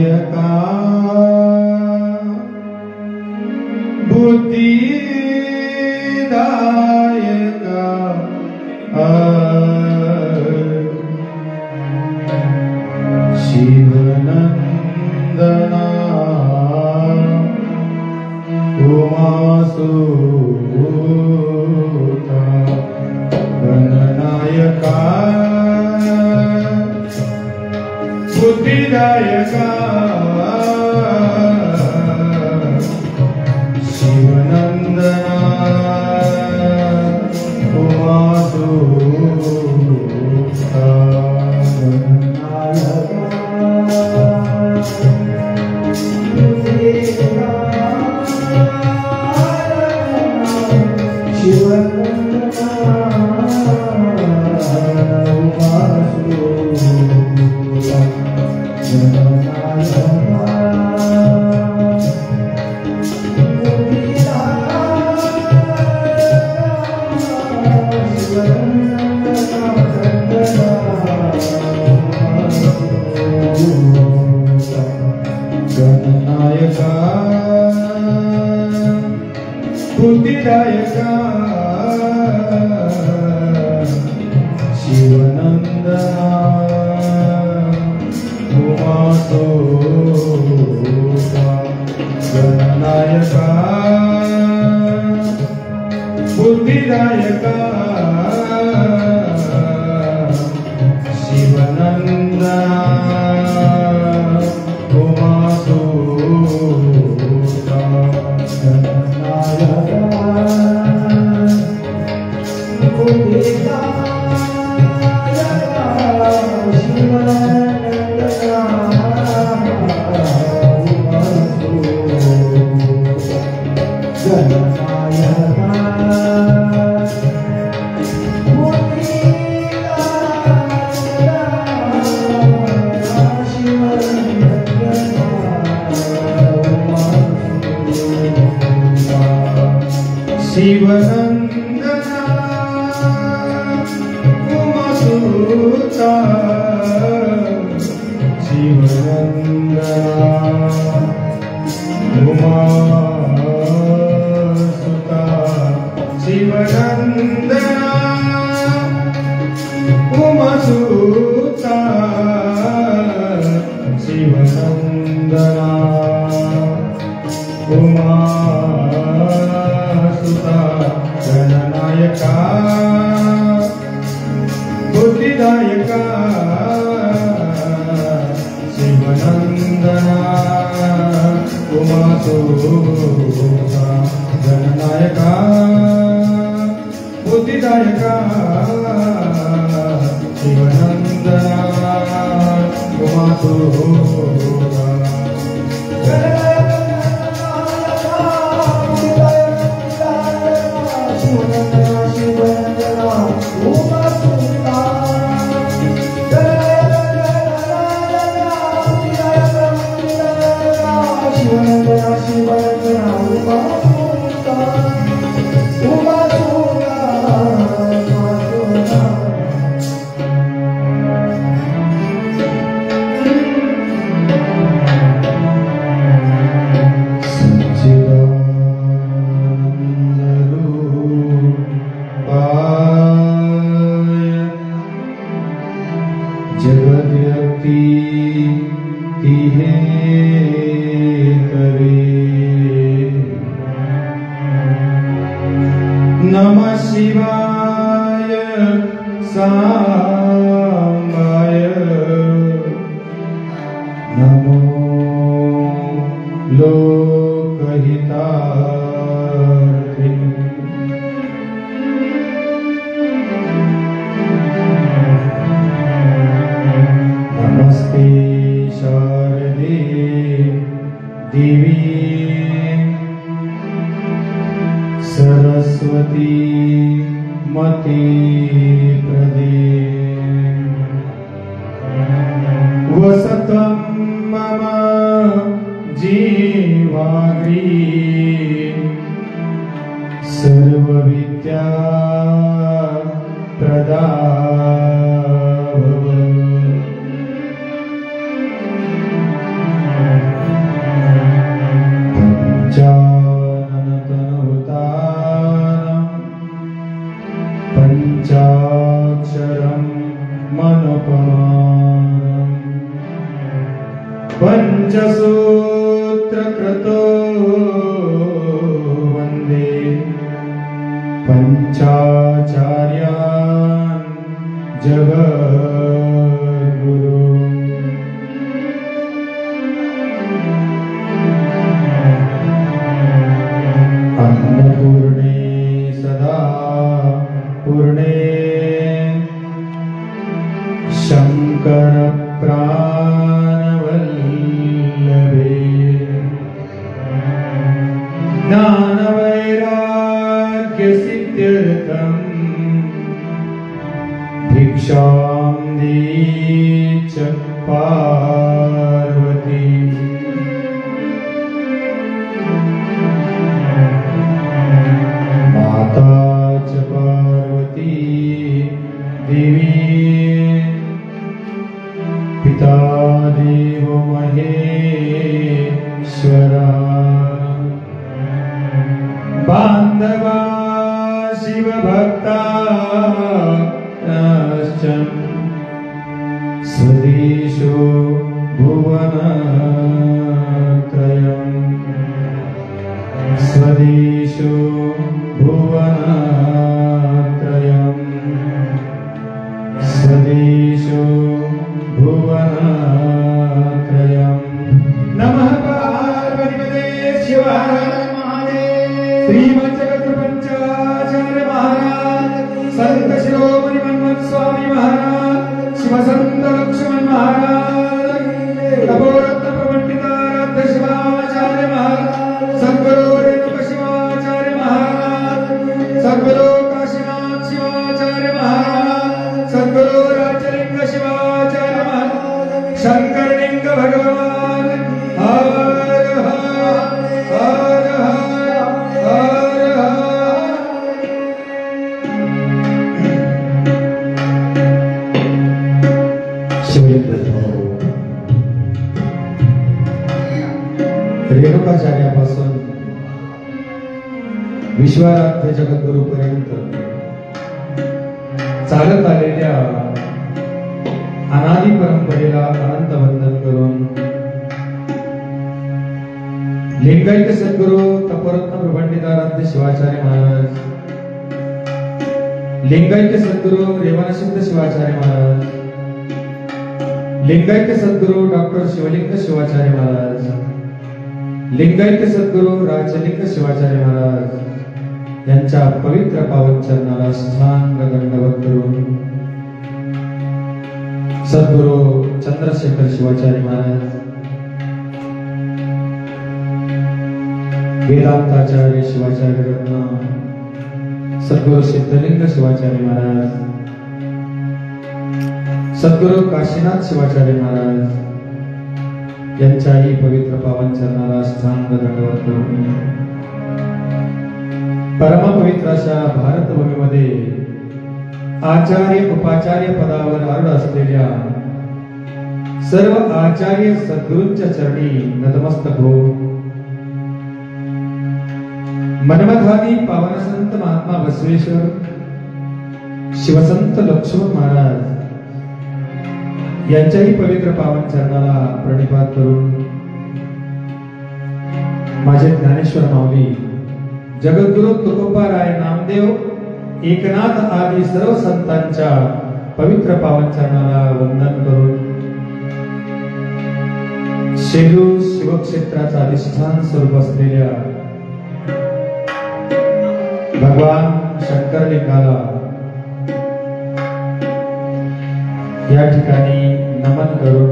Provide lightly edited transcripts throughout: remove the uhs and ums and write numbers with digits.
गणनायका बुद्धिदायका शिवनंदना उमासुता गणनायका बुद्धिदायका शिवनंदना उमासुता गणनायका बुद्धिदायका शिवनंदना उमासुता गणनायका बुद्धिदायका शिवनंदना उमासुता शिवनंदना उमासुता शिवनंदना उमासुता शिवनंदना उमासुता शिवनंदना उमासुता गणनायका बुद्धिदायका शिवनंदना उमासुता गणनायका बुद्धिदायका शिवनंदना उमासुता जगद्व्यापी तिहे करे नमः शिवाय सांबाय नमो लोकहितार्थे नमस्ते शारदे देवी सरस्वती मते प्रदे वसतं मम जीवाग्रे सर्वविद्या प्रदा पंचसूत्रकृतो वन्दे पंचाचार्यान् जगद्गुरु। अन्नपूर्णे सदा पूर्णे शंकर प्राणवल्लभे ज्ञानवैराग्यसिद्ध्यर्थं भिक्षां देहि च पार्वती। माता च पार्वती देवी पिता देवो महेश्वरा। बांधवा शिवभक्ता स्वदेशो भुवनत्रयम् स्वदेशो भुवनत्रयम् स्वदेशो भुवनत्रयम्। नमः पार्वतीपते शिव हर महादेव। श्रीमज्जगत्प्रपंचाचार्य महाराज, संत शिरोमणि मन्मथ स्वामी महाराज, शिवसंत लक्ष्मण महाराज, तपोरत्न प्रपंडिताराध्य शिवाचार्य महाराज, सद्गुरु रेणुक शिवाचार्य महाराज, सद्गुरु काशीनाथ शिवाचार्य महाराज, सद्गुरु राजलिंग शिवाचार्य महाराज, शंकरलिंग भगवान। हर हर हर हर रेणुकाचार्यापासून विश्वाराध्य जगद्गुरु पर्यंत चालत आलेल्या अनादी परंपरेला अनंत वंदन करून लिंगायत सद्गुरु तपोरत्न प्रपंडिताराध्य शिवाचार्य महाराज, लिंगायत सद्गुरु रेवणसिद्ध शिवाचार्य महाराज, लिंगायत सद्गुरु डॉक्टर शिवलिंग शिवाचार्य महाराज, लिंगायत सद्गुरु राजलिंग शिवाचार्य महाराज यांच्या पवित्र पावन चरणाला साष्टांग दंडवत करून सद्गुरु चंद्रशेखर शिवाचार्य महाराज, वेदांताचार्य शिवाचार्य रत्न सद्गुरु सिद्धलिंग शिवाचार्य महाराज, सद्गुरु काशीनाथ शिवाचार्य महाराज यांच्याही पवित्र पावन चरणाला साष्टांग दंडवत करून परमपवित्र अशा भारतभूमीमध्ये आचार्य उपाचार्य पदावर आरूढ असलेल्या सर्व आचार्य सद्गुरूंच्या चरणी नतमस्तक हो। मनमथादी पावन संत महात्मा बसवेश्वर शिवसंत लक्ष्मण महाराज यांच्याही पवित्र पावन चरणाला प्रणिपात करून माझे ज्ञानेश्वर माऊली जगद्गुरु तुकोबाराय नामदेव एकनाथ आदी सर्व संतांच्या पवित्र पावन चरणाला वंदन करून शेलू शिवक्षेत्राचा अधिष्ठान स्वरूप असलेल्या भगवान शंकरलिंगाला या ठिकाणी नमन करून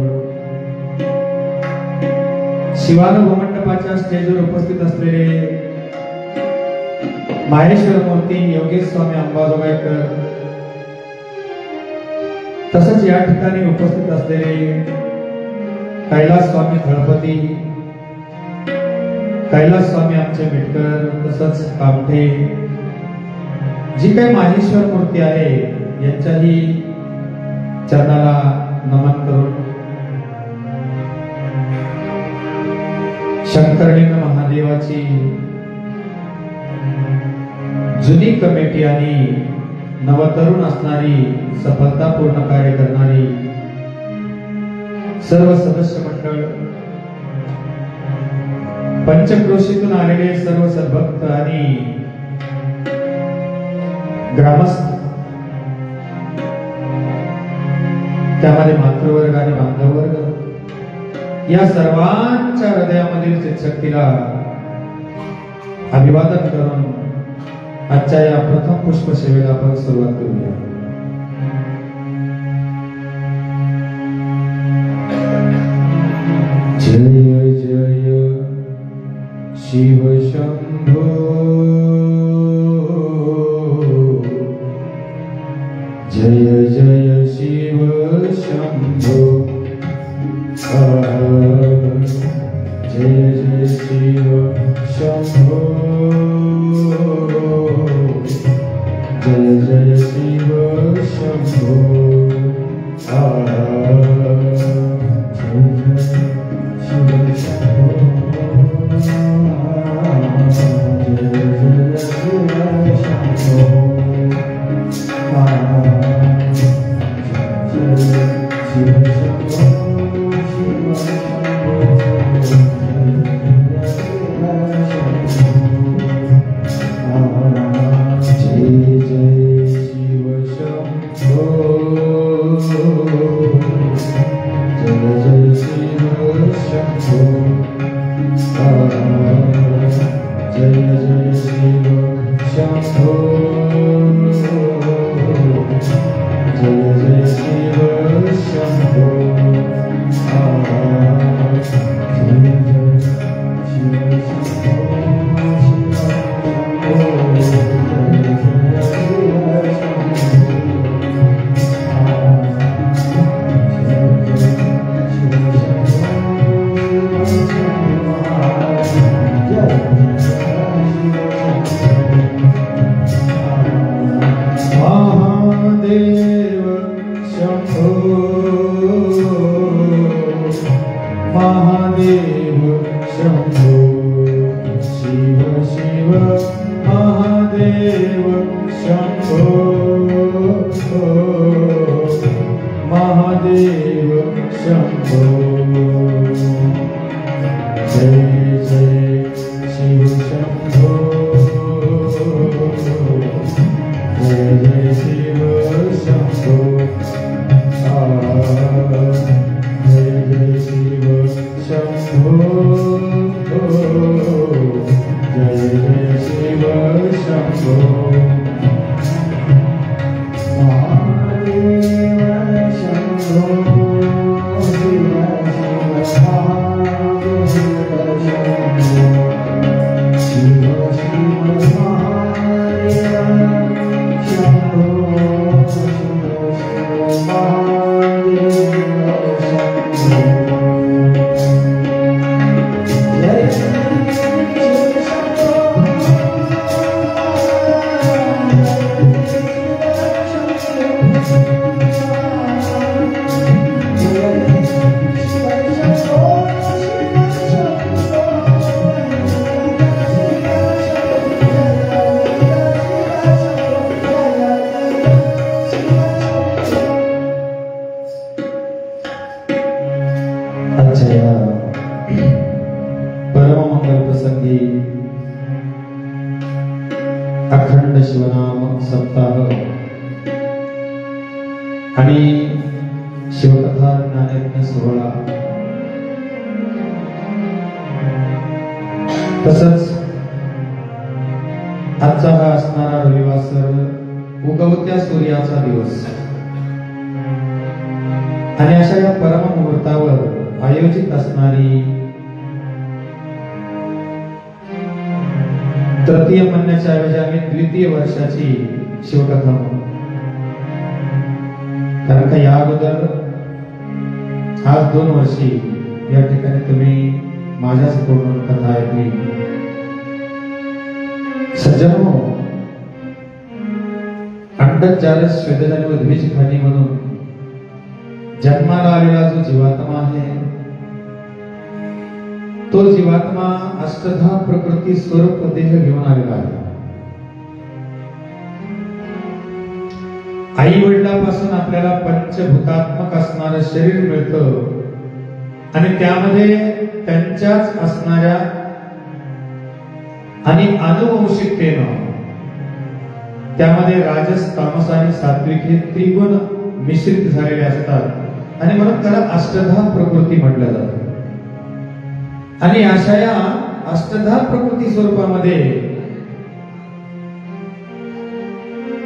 शिवानुभव मंडपाच्या स्टेजवर उपस्थित असलेले माहेश्वर मूर्ती योगेश स्वामी अंबाजोगाईकर, तसंच या ठिकाणी उपस्थित असलेले कैलास स्वामी थळपती, कैलास स्वामी आमचे मिटकर, तसंच कामठे, जी काही माहेश्वर मूर्ती आहे यांच्याही चरणाला नमन करून शंकरलिंग महादेवाची जुनी कमिटी आणि नवतरुण असणारी सफलतापूर्ण कार्य करणारी सर्व सदस्य मंडळ, पंचक्रोशीतून आलेले सर्व सद्भक्त आणि ग्रामस्थ, त्यामध्ये मातृवर्ग आणि बांधववर्ग, या सर्वांच्या हृदयामधील चित्शक्तीला अभिवादन करून आजच्या या प्रथम पुष्प सेवेला आपण सुरुवात करूया. जय जय शिव शंभो, जय जय शिव शंभो, जय जय शिव शंभो, जय जय शिव शंभो, अखंड शिवनाम सप्ताह आणि शिवकथा ज्ञानयज्ञ सोहळा, तसंच आजचा हा असणारा रविवार उगवत्या सूर्याचा दिवस आणि अशा या परम मुहूर्तावर आयोजित असणारी तृतीय म्हणण्याच्या ऐवजी आम्ही द्वितीय वर्षाची शिवकथा म्हणू. कारण का या अगोदर आज 2 वर्षी या ठिकाणी तुम्ही माझ्याच पूर्ण कथा ऐकली. सज्जनो, अंडच जारस स्वेदन उद्भिज खाणी म्हणून जन्माला आलेला जो जीवात्मा आहे, तो जीवात्मा अष्टधा प्रकृती स्वरूप देह घेऊन आलेला आहे. आई वडिलांपासून आपल्याला पंचभूतात्मक असणारं शरीर मिळतं आणि त्यामध्ये त्यांच्याच असणाऱ्या आणि अनुवंशिकतेनं त्यामध्ये राजस तामस आणि सात्विक हे त्रिगुण मिश्रित झालेले असतात आणि म्हणून त्याला अष्टधा प्रकृती म्हटलं जातं. आणि अशा या अष्टधा प्रकृती स्वरूपामध्ये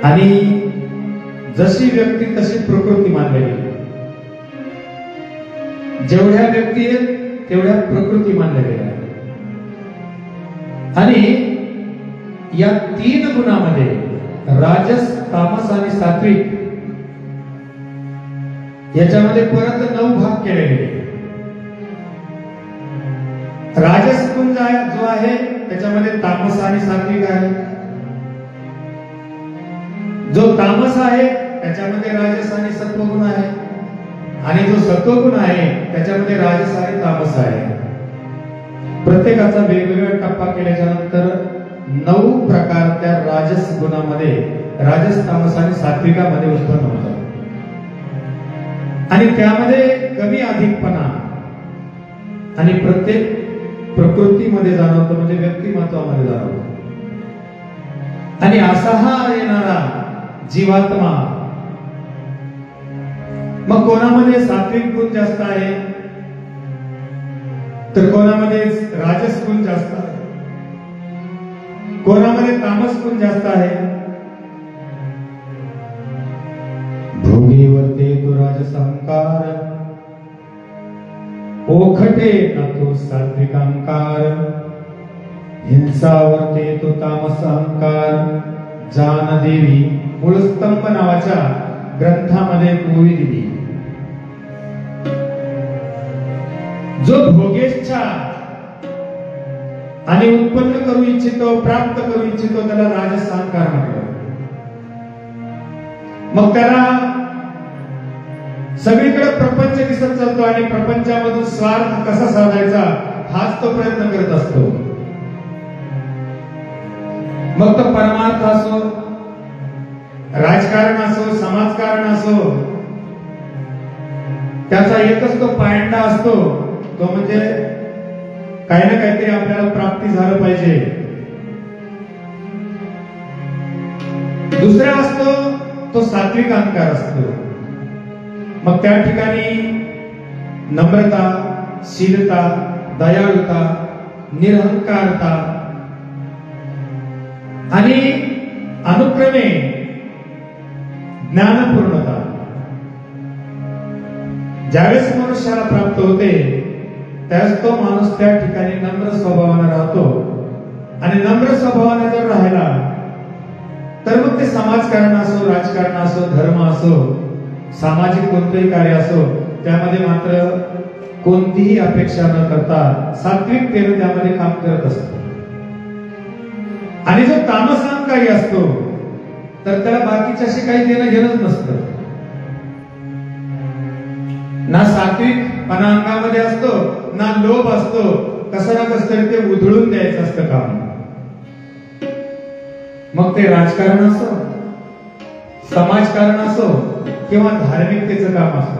आणि जशी व्यक्ती तशी प्रकृती मानलेली, जेवढ्या व्यक्ती आहेत तेवढ्या प्रकृती मानल्या गेल्या. आणि या तीन गुणामध्ये राजस तामस आणि सात्विक याच्यामध्ये परत 9 भाग केले गेले. राजस गुण जो आहे त्याच्यामध्ये तामस आणि सात्विक आहे. जो तामस आहे त्याच्यामध्ये राजस आणि सत्वगुण आहे आणि जो सत्वगुण आहे त्याच्यामध्ये राजस आणि तामस आहे. प्रत्येकाचा वेगवेगळा टप्पा केल्याच्या नंतर 9 प्रकार त्या राजस गुणामध्ये राजस तामस आणि सात्विकामध्ये उत्पन्न होतात. आणि त्यामध्ये कमी अधिकपणा आणि प्रत्येक प्रकृतीमध्ये जाणवतो, म्हणजे व्यक्तिमत्वामध्ये जाणवतो. आणि असा हा येणारा जीवात्मा मग कोणामध्ये सात्विक गुण जास्त आहे तर कोणामध्ये राजस गुण जास्त आहे, कोणामध्ये तामस गुण जास्त आहे. भोगी वर्ते तो राजस अहंकार, ओखटे न तो सात्विक अहंकार, हिंसा वर्ते तो तामस अहंकार. जान देवी मूळस्तंभ नावाच्या ग्रंथामध्ये कोवी दिली. जो भोगेच्छा आणि उत्पन्न करू इच्छितो, प्राप्त करू इच्छितो, त्याला राजस अहंकार म्हटलं. मग त्याला सगळीकडे प्रपंच दिसत चालतो आणि प्रपंचामधून स्वार्थ कसा साधायचा हाच तो प्रयत्न करत असतो. मग तो परमार्थ असो, राजकारण असो, समाजकारण असो, त्याचा एकच तो पायंडा असतो, तो म्हणजे काही ना काहीतरी आपल्याला प्राप्ती झालं पाहिजे. दुसरा असतो तो सात्विक अहंकार असतो. मग त्या ठिकाणी नम्रता, शीलता, दयाळुता, निरहंकारता आणि अनुक्रमे ज्ञानपूर्णता ज्यावेळेस मनुष्याला प्राप्त होते त्यावेळेस तो माणूस त्या ठिकाणी नम्र स्वभावाने राहतो. आणि नम्र स्वभावाने जर राहिला तर मग ते समाजकारण असो, राजकारण असो, धर्म असो, सामाजिक कोणतेही कार्य असो, त्यामध्ये मात्र कोणतीही अपेक्षा न करता सात्विकतेने त्यामध्ये काम करत असतो. आणि जो तामस अहंकारी असतो तर त्याला बाकीच्याशी काही देणं घेणंच नसतं. ना सात्विकपणा अंगामध्ये असतो, ना लोभ असतो. कसं ना कसं तरी ते उधळून द्यायचं असतं काम. मग ते राजकारण असो, समाजकारण असो किंवा धार्मिकतेचं काम असो,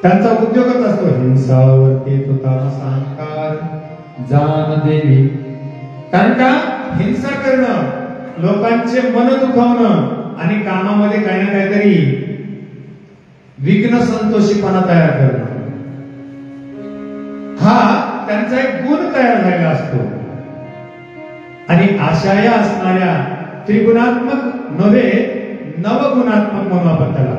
त्यांचा उद्योगच असतो हिंसावरती तो तामस अहंकार जान देवी. कारण का हिंसा करणं, लोकांचे मन दुखावणं आणि कामामध्ये काही ना काहीतरी विघ्न संतोषीपणा तयार करणं, हा त्यांचा एक गुण तयार झालेला असतो. आणि अशा या असणाऱ्या त्रिगुणात्मक नव्हे नवगुणात्मक म्हणून आपण त्याला.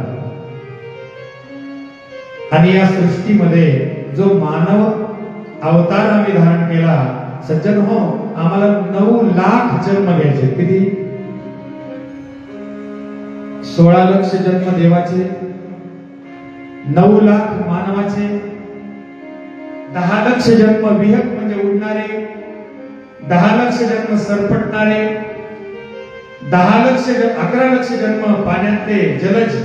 आणि या सृष्टीमध्ये जो मानव अवतार आम्ही धारण केला, सज्जन हो, आम्हाला 9 लाख जन्म घ्यायचे. किती? 16 लक्ष जन्म देवाचे, 9 लाख मानवाचे, 10 लक्ष जन्म विहक म्हणजे उडणारे, 10 लक्ष जन्म सरपटणारे, 11 लक्ष जन्म पाण्यातले जलज,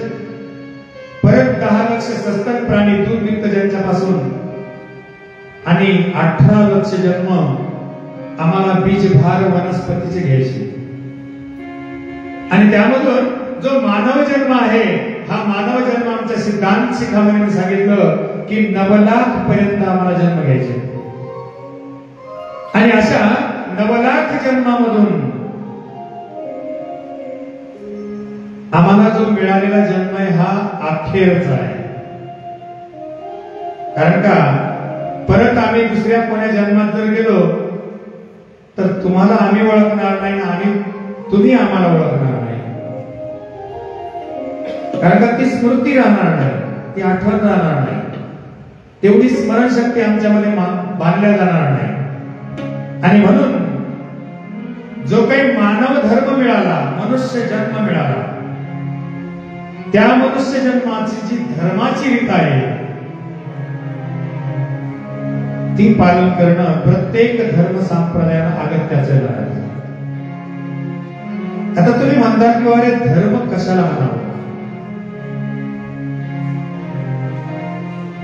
परत 10 लक्ष सस्तन प्राणी दूध निघत ज्यांच्यापासून, आणि 18 लक्ष जन्म आम्हाला बीजभार वनस्पतीचे घ्यायचे. आणि त्यामधून जो मानव जन्म आहे, हा मानव जन्म आमच्या सिद्धांत शिखामणीने सांगितलं की 9 लाख पर्यंत आम्हाला जन्म घ्यायचे. आणि अशा 9,00,000 जन्मामधून आम्हाला जो मिळालेला जन्म आहे हा अखेरचा आहे. कारण का परत आम्ही दुसऱ्या कोण्या जन्मात जर गेलो तर तुम्हाला आम्ही ओळखणार नाही आणि तुम्ही आम्हाला ओळखणार नाही. कारण का ती स्मृती राहणार नाही, ती आठवण राहणार नाही, तेवढी स्मरणशक्ती आमच्यामध्ये बांधल्या जाणार नाही. आणि म्हणून जो काही मानव धर्म मिळाला, मनुष्य जन्म मिळाला, त्या मनुष्य जन्माची जी धर्माची रीत आहे ती पालन करणं प्रत्येक धर्म संप्रदायाला अगत्याचं आहे. आता तुम्ही म्हणता की अरे धर्म कशाला म्हणावा?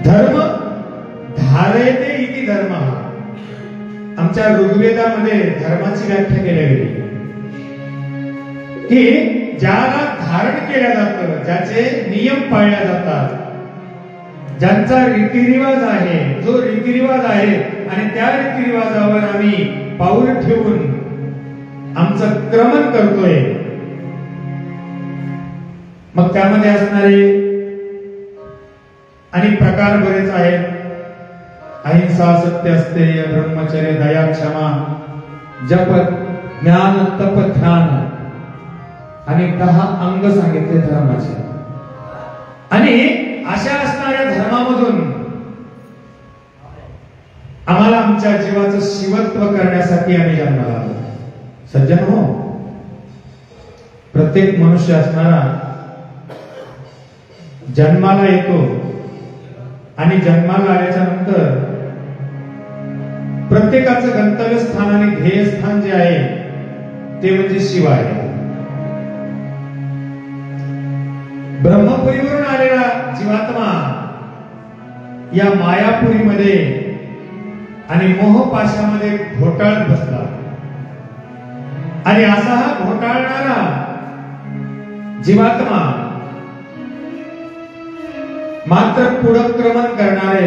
धर्म धारयते इति धर्म. आमच्या ऋग्वेदामध्ये धर्माची व्याख्या केली गेली की ज्याला धारण केलं जातं, ज्याचे नियम पाळले जातात, ज्यांचा रीतिरिवाज आहे, जो रीतिरिवाज आहे आणि त्या रीतिरिवाजावर आम्ही पाऊल ठेवून आमचं क्रमण करतोय, मग त्यामध्ये असणारे आणि प्रकार बरेच आहेत. अहिंसा, सत्य, अस्तेय, ब्रह्मचर्य, दया, क्षमा, जप, ज्ञान, तप, ध्यान आणि 10 अंग सांगितले धर्माचे. आणि अशा असणाऱ्या धर्मामधून आम्हाला आमच्या जीवाचं शिवत्व करण्यासाठी आम्ही जन्माला आलो. सज्जन हो, प्रत्येक मनुष्य असणारा जन्माला येतो आणि जन्माला आल्याच्या नंतर प्रत्येकाचं गंतव्यस्थान आणि ध्येयस्थान जे आहे ते म्हणजे शिव आहे. ब्रह्मपुरीवरून आलेला जीवात्मा या मायापुरीमध्ये आणि मोहपाशामध्ये घोटाळत बसला. आणि असा हा घोटाळणारा जीवात्मा मात्र पुढक्रमण करणारे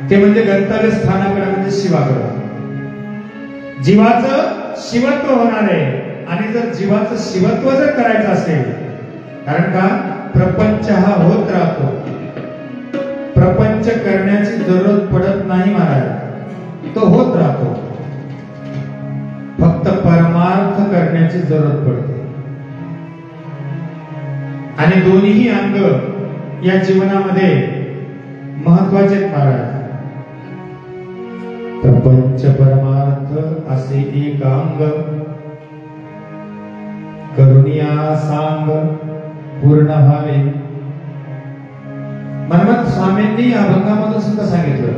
ते म्हणजे गंतव्य स्थानाकडे म्हणजे शिवाकडे. जीवाचं शिवत्व होणार आहे. आणि जर जीवाचं शिवत्व जर करायचं असेल, कारण का प्रपंच हा होत राहतो, प्रपंच करण्याची जरूरत पडत नाही महाराज, तो होत राहतो. फक्त परमार्थ करण्याची जरूरत पडते. आणि दोन्ही अंग या जीवनामध्ये महत्वाचे महाराज. प्रपंच परमार्थ असे एक अंग करुणिया सांग पूर्ण व्हावे. मनमत स्वामींनी या अभंगामधून सुद्धा सांगितलं,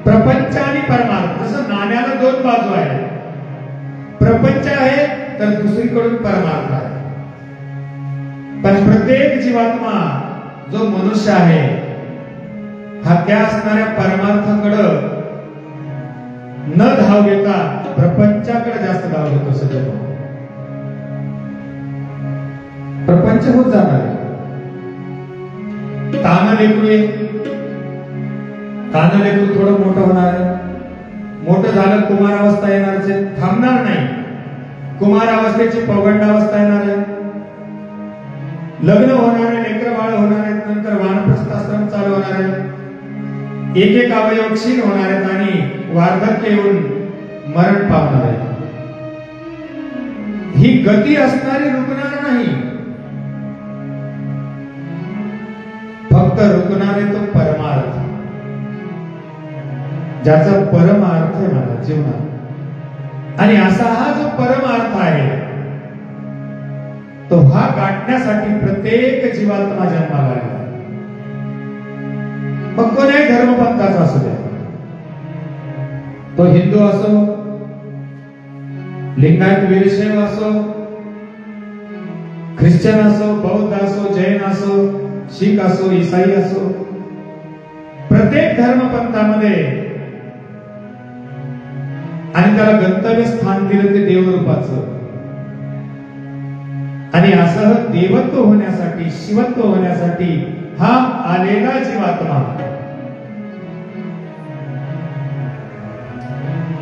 प्रपंच आणि परमार्थ. जसं नाण्याला 2 बाजू आहेत, प्रपंच आहे तर दुसरीकडून परमार्थ आहे. पण प्रत्येक जीवात्मा जो मनुष्य आहे हा त्या असणाऱ्या परमार्थाकडं न धाव घेता प्रपंचाकडे जास्त धाव घेतो. सज्जन, प्रपंच होत जाणार आहे. तान लेकरू थोडं मोठं होणार आहे. मोठं झालं कुमारावस्था येणार, थांबणार नाही. कुमारावस्थेची पौगंडावस्था येणार आहे, लग्न होणार आहे, लेकरं बाळ होणार आहेत, नंतर वानप्रस्थाश्रम चालू होणार आहे, एक अवयव क्षीण होणार आहेत आणि वार्धक्य येऊन मरण पावणार आहे. ही गती असणारी रुकणार नाही. फक्त रुकणारे तो परमार्थ, ज्याचा परमार्थ आहे माझा जीवनात. आणि असा हा जो परमार्थ आहे तो हा गाठण्यासाठी प्रत्येक जीवात्मा जन्माला आला. मग कोणाही धर्मपंथाचा असू द्या, तो हिंदू असो, लिंगायत वीरशैव असो, ख्रिश्चन असो, बौद्ध असो, जैन असो, शीख असो, ईसाई असो, प्रत्येक धर्मपंथामध्ये आणि त्याला गंतव्य स्थान दिलं ते देवरूपाचं. आणि असं देवत्व होण्यासाठी, शिवत्व होण्यासाठी हा आलेला जीवात्मा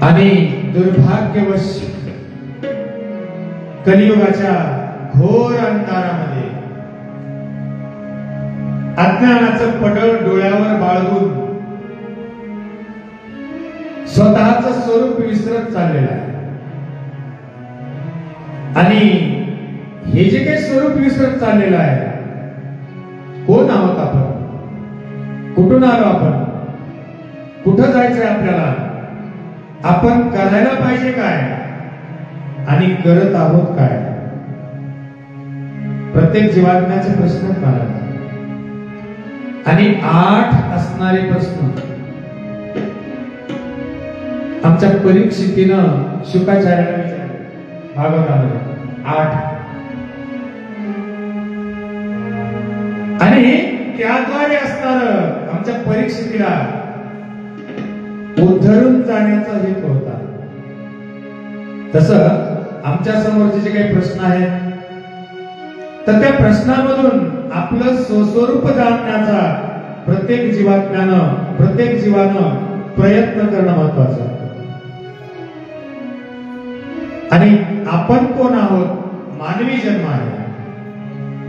आणि दुर्भाग्यवश कलियुगाच्या घोर अंधारामध्ये अज्ञानाचं पडळ डोळ्यावर बाळगून स्वतःचं स्वरूप विसरत चाललेलं आहे. आणि हे जे काही स्वरूप विसरत चाललेलं आहे, कोण आहोत आपण, कुठून आलो आपण, कुठं जायचंय आपल्याला, आपण करायला पाहिजे काय आणि करत आहोत काय, प्रत्येक जीवात्म्याचे प्रश्न मला आणि 8 असणारे प्रश्न आमच्या परीक्षितीनं शुकाचार्याला विचारले भागवतामध्ये 8. आणि त्याद्वारे असणार आमच्या परीक्षितीला उद्धरून जाण्याचा हेतू होता. तसं आमच्या समोरचे जे काही प्रश्न आहेत तर त्या प्रश्नामधून आपलं स्वस्वरूप जाणण्याचा प्रत्येक जीवात्म्यानं, प्रत्येक जीवानं प्रयत्न करणं महत्वाचं. आणि आपण कोण आहोत, मानवी जन्म आहे.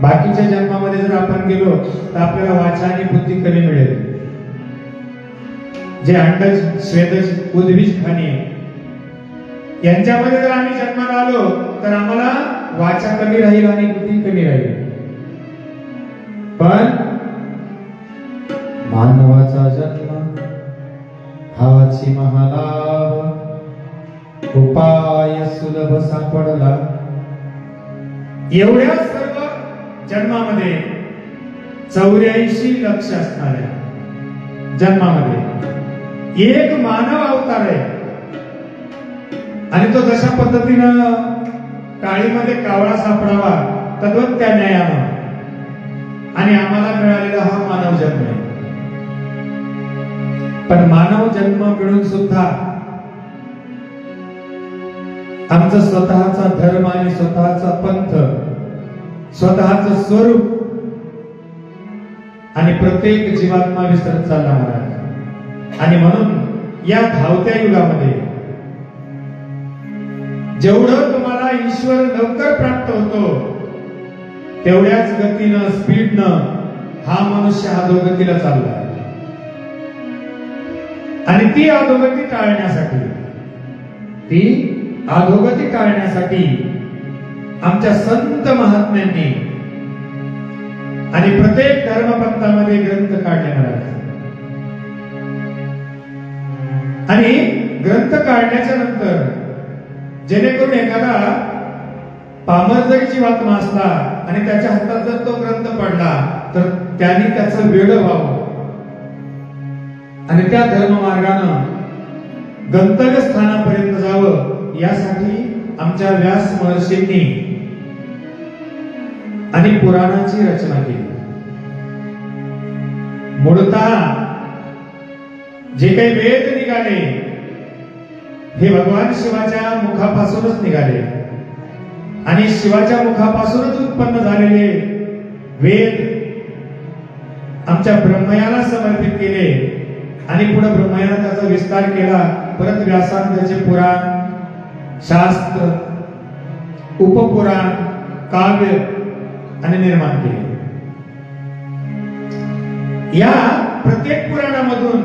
बाकीच्या जन्मामध्ये जर आपण गेलो तर आपल्याला वाचा आणि बुद्धी कमी मिळेल. जे अंडज, स्वेदज, उद्भिज खाणी यांच्यामध्ये जर आम्ही जन्माला आलो तर आम्हाला वाचा कमी राहील आणि बुद्धी कमी राहील. पण मानवाचा जन्म हाची महालाभ, उपाय सुलभ सापडला. एवढ्या सर्व जन्मामध्ये 84 लक्ष असणाऱ्या जन्मामध्ये एक मानव अवतार आहे. आणि तो जशा पद्धतीनं काळीमध्ये कावळा सापडावा तद्वत त्या न्यायानं आणि आम्हाला मिळालेला हा मानव जन्म आहे. पण मानव जन्म मिळून सुद्धा आमचं स्वतःचा धर्म आणि स्वतःचा पंथ, स्वतःचं स्वरूप आणि प्रत्येक जीवात्मा विसरत चालला महाराज. आणि म्हणून या धावत्या युगामध्ये जेवढं तुम्हाला ईश्वर लवकर प्राप्त होतो तेवढ्याच गतीनं, स्पीडनं हा मनुष्य अधोगतीला चालला. आणि ती अधोगती टाळण्यासाठी आमच्या संत महात्म्यांनी आणि प्रत्येक धर्मपंथामध्ये ग्रंथ काढले महाराज. आणि ग्रंथ काढण्याच्या नंतर जेणेकरून एखादा पामर जरी जीवात्मा असला आणि त्याच्या हातात जर तो ग्रंथ पडला तर त्यांनी त्याचं वेड व्हावं आणि त्या धर्ममार्गानं गंतव्य स्थानापर्यंत जावं, यासाठी आमच्या व्यास महर्षींनी आणि पुराणाची रचना केली. मूळतः जे काही वेद निघाले हे भगवान शिवाच्या मुखापासूनच निघाले आणि शिवाच्या मुखापासूनच उत्पन्न झालेले वेद आमच्या ब्रह्मयाला समर्पित केले आणि पुढे ब्रह्मयाने त्याचा विस्तार केला. परत व्यासाने त्याचे पुराण, शास्त्र, उपपुराण, काव्य आणि निर्माण केले. या प्रत्येक पुराणामधून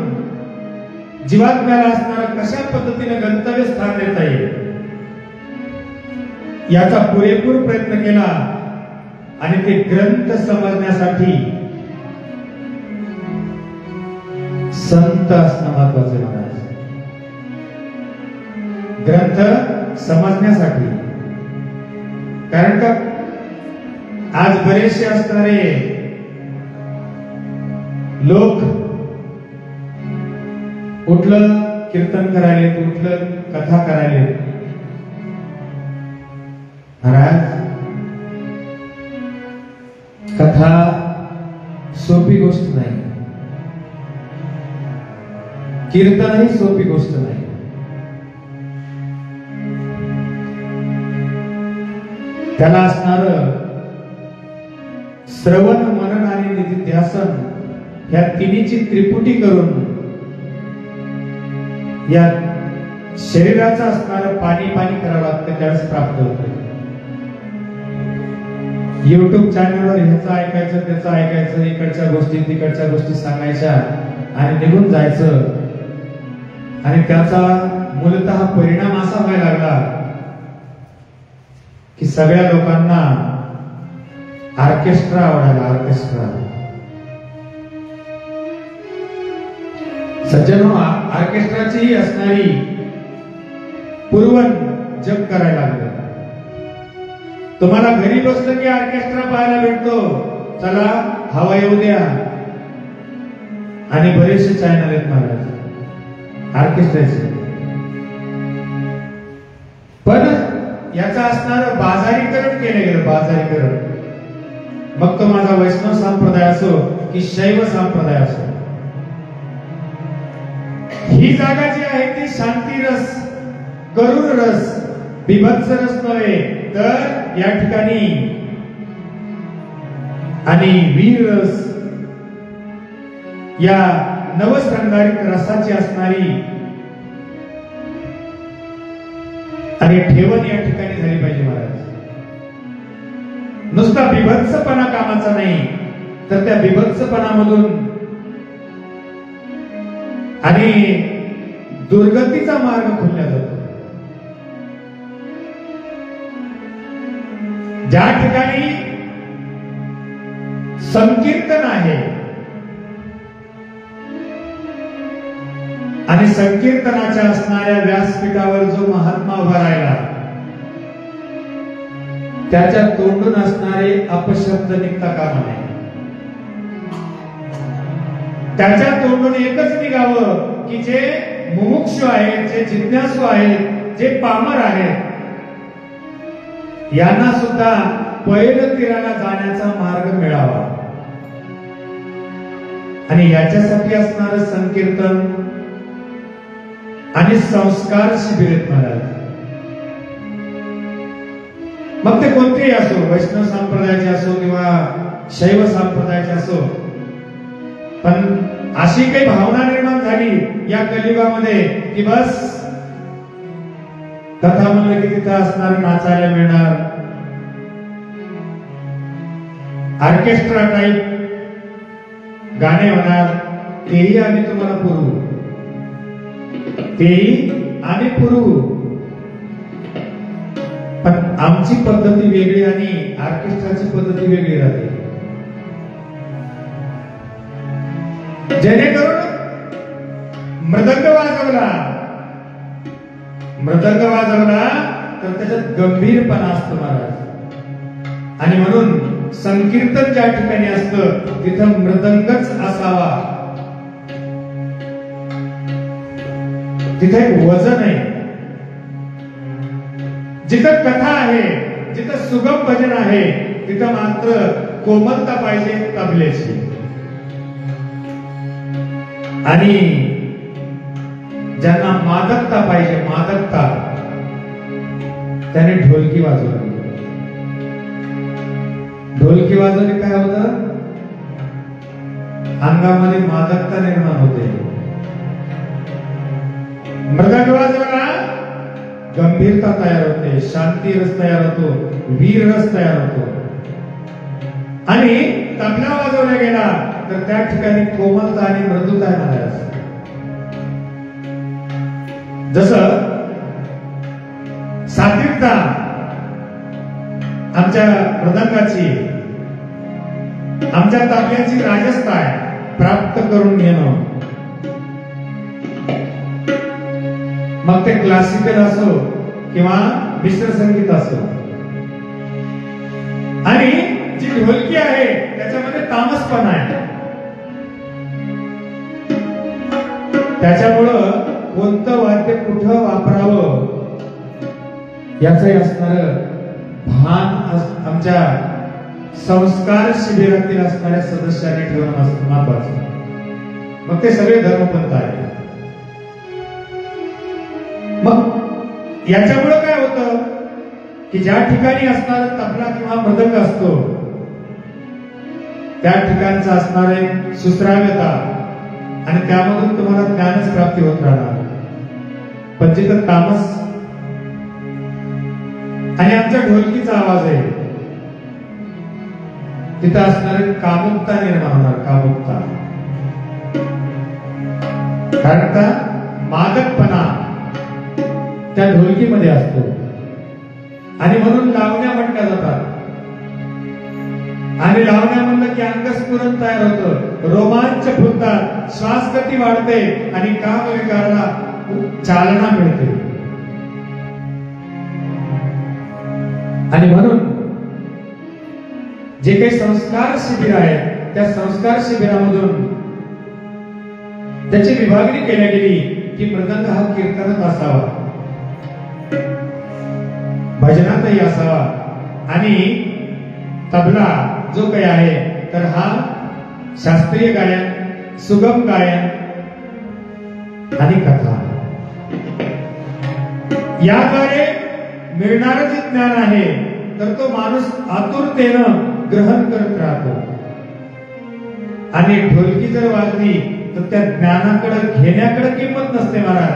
जीवात्म्याला असणारा कशा पद्धतीने गंतव्य स्थान देता येईल याचा पुरेपूर प्रयत्न केला. आणि ते ग्रंथ समजण्यासाठी संत असणं महत्वाचे महाराज. ग्रंथ समजण्यासाठी, कारण का आज बरेचसे असणारे लोक उठलं कीर्तन करायले, उठलं कथा करायले. महाराज कथा सोपी गोष्ट नाही, कीर्तन ही सोपी गोष्ट नाही. त्याला असणार श्रवण, मनन आणि निधिध्यासन या तिन्हीची त्रिपुटी करून या शरीराचं असणारं पाणी करावं लागतं त्यावेळेस प्राप्त होतं. युट्यूब चॅनलवर ह्याचं ऐकायचं त्याचं ऐकायचं, इकडच्या गोष्टी तिकडच्या गोष्टी सांगायच्या आणि निघून जायचं. आणि त्याचा मूलतः परिणाम असा व्हायला लागला की सगळ्या लोकांना ऑर्केस्ट्रा आवडायला. ऑर्केस्ट्रा सज्जनो, ऑर्केस्ट्राची असणारी पूर्वन जग करायला लागलं. तुम्हाला घरी बसलं की ऑर्केस्ट्रा पाहायला भेटतो. चला हवा येऊ द्या. आणि बरेचसे चॅनल आहेत महाराज ऑर्केस्ट्राचे. पण याचा असणार बाजारीकरण केलं गेलं. बाजारीकरण. मग तो माझा वैष्णव संप्रदाय असो की शैव संप्रदाय असो, ही जागा जी आहे ती शांती रस, करुण रस, बिभत्स रस नव्हे तर या ठिकाणी आणि वीर रस या नवसंगारिक रसाची असणारी आणि ठेवण या ठिकाणी झाली पाहिजे महाराज. नुसता बिभत्सपणा कामाचा नाही, तर त्या बिभत्सपणामधून आणि दुर्गतीचा मार्ग खुलला जातो. ज्या ठिकाणी संकीर्तन आहे आणि संकीर्तनाच्या असणाऱ्या व्यासपीठावर जो महात्मा उभा राहिला, त्याच्या तोंडून असणारे अपशब्द निघता कामा नये. त्याच्या तोंडून एकच निघावं की जे मुमुक्षु आहेत, जे जिज्ञासू आहेत, जे पामर आहेत, यांना सुद्धा पैल तीराला जाण्याचा मार्ग मिळावा. आणि याच्यासाठी असणारं संकीर्तन आणि संस्कार शिबिर महाराज. मग ते कोणतेही असो, वैष्णव संप्रदायाचे असो किंवा शैव संप्रदायाचे असो, पण अशी काही भावना निर्माण झाली या कलियुगामध्ये की बस कथा म्हणलं की तिथं असणार नाचायला मिळणार, ऑर्केस्ट्रा टाईप गाणे होणार, तेही आम्ही तुम्हाला पुरवू, तेही आम्ही पुरवू. पण आमची पद्धती वेगळी आणि ऑर्केस्ट्राची पद्धती वेगळी राहते. जेणेकरून मृदंग वाजवला तर त्याच्यात गंभीरपणा असतो महाराज. आणि म्हणून संकीर्तन ज्या ठिकाणी असतं तिथं मृदंगच असावा. तिथे एक वजन आहे. जिथं कथा आहे, जिथं सुगम भजन आहे, तिथं मात्र कोमलता पाहिजे तबल्याची. आणि ज्यांना मादकता पाहिजे, मादकता, त्याने ढोलकी वाजवली. ढोलकी वाजवली काय होतं? अंगामध्ये मादकता निर्माण होते. मृदंग वाजवला, गंभीरता तयार होते, शांती रस तयार होतो, वीर रस तयार होतो. आणि तबला वाजवला गेला तर त्या ठिकाणी कोमलता आणि मृदुता आहे. जसं सात्विकता आमच्या मृदंगाची, आमच्या तबल्याची राजसता आहे, प्राप्त करून घेणं. मग ते क्लासिकल असो किंवा मिश्र संगीत असो. आणि जी ढोलकी आहे त्याच्यामध्ये तामसपणा आहे. त्याच्यामुळं कोणतं वाद्य कुठं वापरावं याचंही असणारं भान आमच्या संस्कार शिबिरातील असणाऱ्या सदस्यांनी ठेवणं महत्वाचं. मग ते सगळे धर्मपंथ आहे. मग याच्यामुळं काय होतं की ज्या ठिकाणी असणारा तबला किंवा मृदंग असतो त्या ठिकाणचं असणार एक सुश्राव्यता आणि त्यामधून तुम्हाला ज्ञानच प्राप्ती होत राहणार. पण जिथं तामस आणि आमच्या ढोलकीचा आवाज आहे तिथं असणारे कामुकता निर्माण होणार. कामुकता कारण का मादकपणा त्या ढोलकीमध्ये असतो आणि म्हणून लावण्या म्हटल्या जातात. आणि लावण्या म्हणलं की अंगस्फुरण तयार होतं, रोमांच फुलतात, श्वासगती वाढते आणि कामविकाराला चालना मिळते. आणि म्हणून जे काही संस्कार शिबिर आहेत त्या संस्कार शिबिरामधून त्याची विभागणी केल्या गेली की मृदंग हा कीर्तनात असावा, भजनातही असावा आणि तबला जो काही आहे तर हा शास्त्रीय गायन, सुगम गायन आणि कथा याद्वारे मिळणारं जे ज्ञान आहे तर तो माणूस आतुरतेनं ग्रहण करत राहतो. आणि ढोलकी जर वाजली तर त्या ज्ञानाकडे घेण्याकडे किंमत नसते महाराज.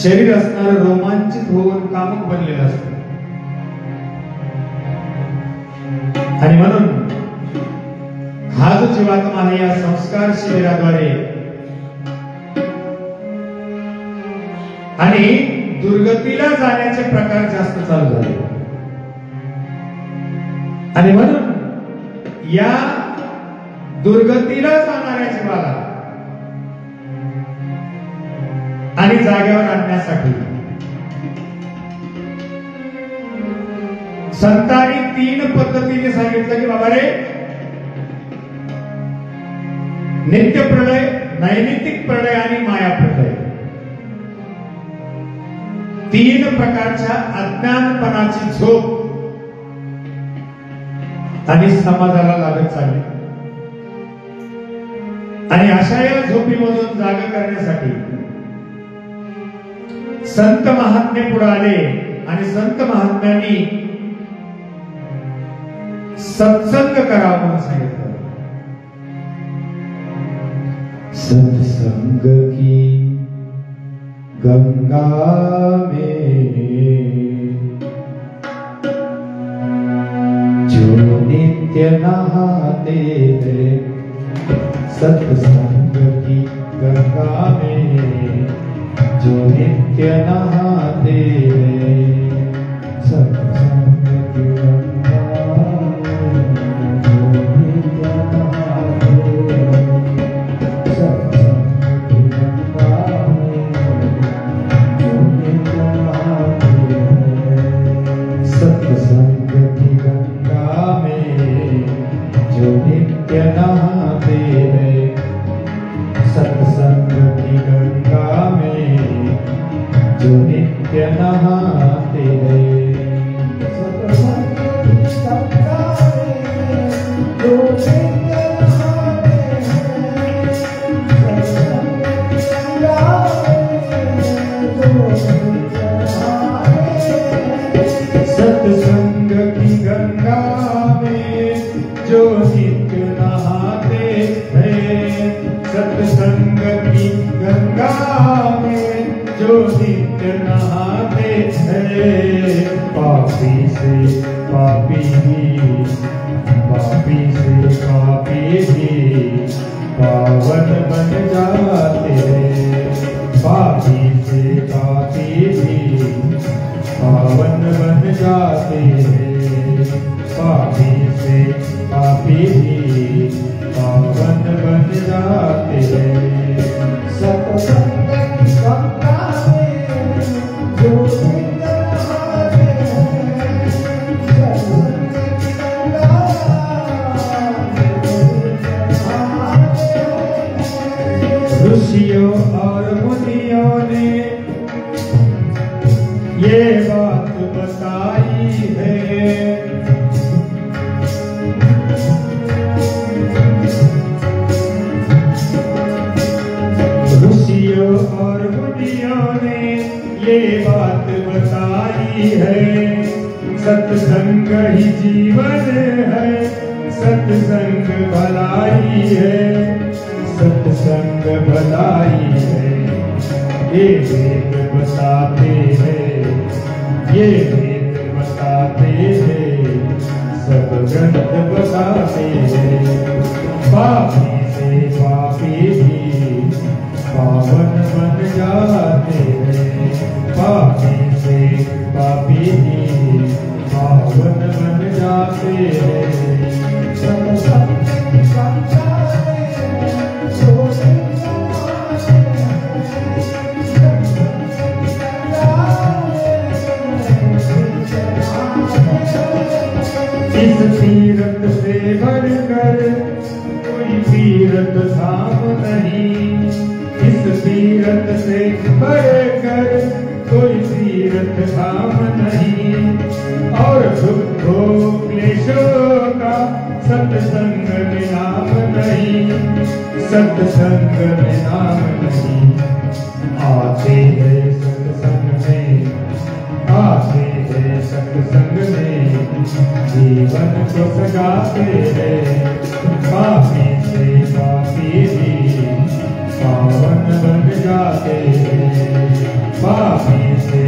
शरीर असणारं रोमांचित होऊन कामक बनलेलं असतं. आणि म्हणून हा जो जीवात्मा आहे या संस्कार शिबिराद्वारे आणि दुर्गतीला जाण्याचे प्रकार जास्त चालू झाले. आणि म्हणून या दुर्गतीला जाणाऱ्या जीवाला आणि जाग्यावर आणण्यासाठी संतांनी 3 पद्धतीने सांगितलं की बाबा रे, नित्य प्रलय, नैमित्तिक प्रलय आणि माया प्रलय, 3 प्रकारच्या अज्ञानपणाची झोप आणि समाजाला लागत चालली. आणि अशा या झोपीमधून जागा करण्यासाठी संत महात्मे पुढे आले आणि संत महात्म्यांनी सत्संग करावा म्हणून सांगितलं. सत्संग की गंगा में जो नित्य नहाते हैं, सत्संग की गंगा में जो नित्य नहाते हैं, सत्संग की गंगा में जो नित्य नहाते हैं, सत्संग की गंगा में जो नित्य नहाते हैं, सत्संग की गंगा में जो नित्य नहाते हैं, सत्संग की गंगा में जो नित्य नहाते हैं, सत्संग की गंगा में जो नित्य नहाते हैं, सत्संग की गंगा में जो नित्य नहाते हैं, सत्संग की गंगा में जो नित्य नहाते हैं, सत्संग की गंगा में जो नित्य नहाते हैं, पापी से पापी भी, पापी से पापी भी पावन बन जाते हैं, पापी से पापी भी पावन बन जाते हैं, पापी से पापी भी पावन बन जाते हैं, सत्संग की गंगा में जो नित्य नहाते हैं, सत्संग की गंगा में ऋषियों और मुनियों ने ये बात बताई है, ऋषियों और मुनियों ने ये बात बताई है, सत्संग ही जीवन है, सत्संग भलाई है, सत्संग भलाई है, ये वेद बताते हैं, ये वेद बताते हैं, सब ग्रंथ बताते हैं। पापी से पापी भी पावन बन जाते हैं, पापी से पापी भी पावन बन जाते हैं। इस तीरथ से बढ़कर कोई तीरथ धाम नहीं, इस तीरथ से बढ़कर कोई तीरथ धाम नहीं। और दुखों क्लेशों का सत्संग में नाम नहीं, सत्संग में नाम नहीं। आते हैं सत्संग में, आते हैं सत्संग में, जीवन को सजाते हैं। पापी से पापी भी पावन बन जाते हैं, पापी से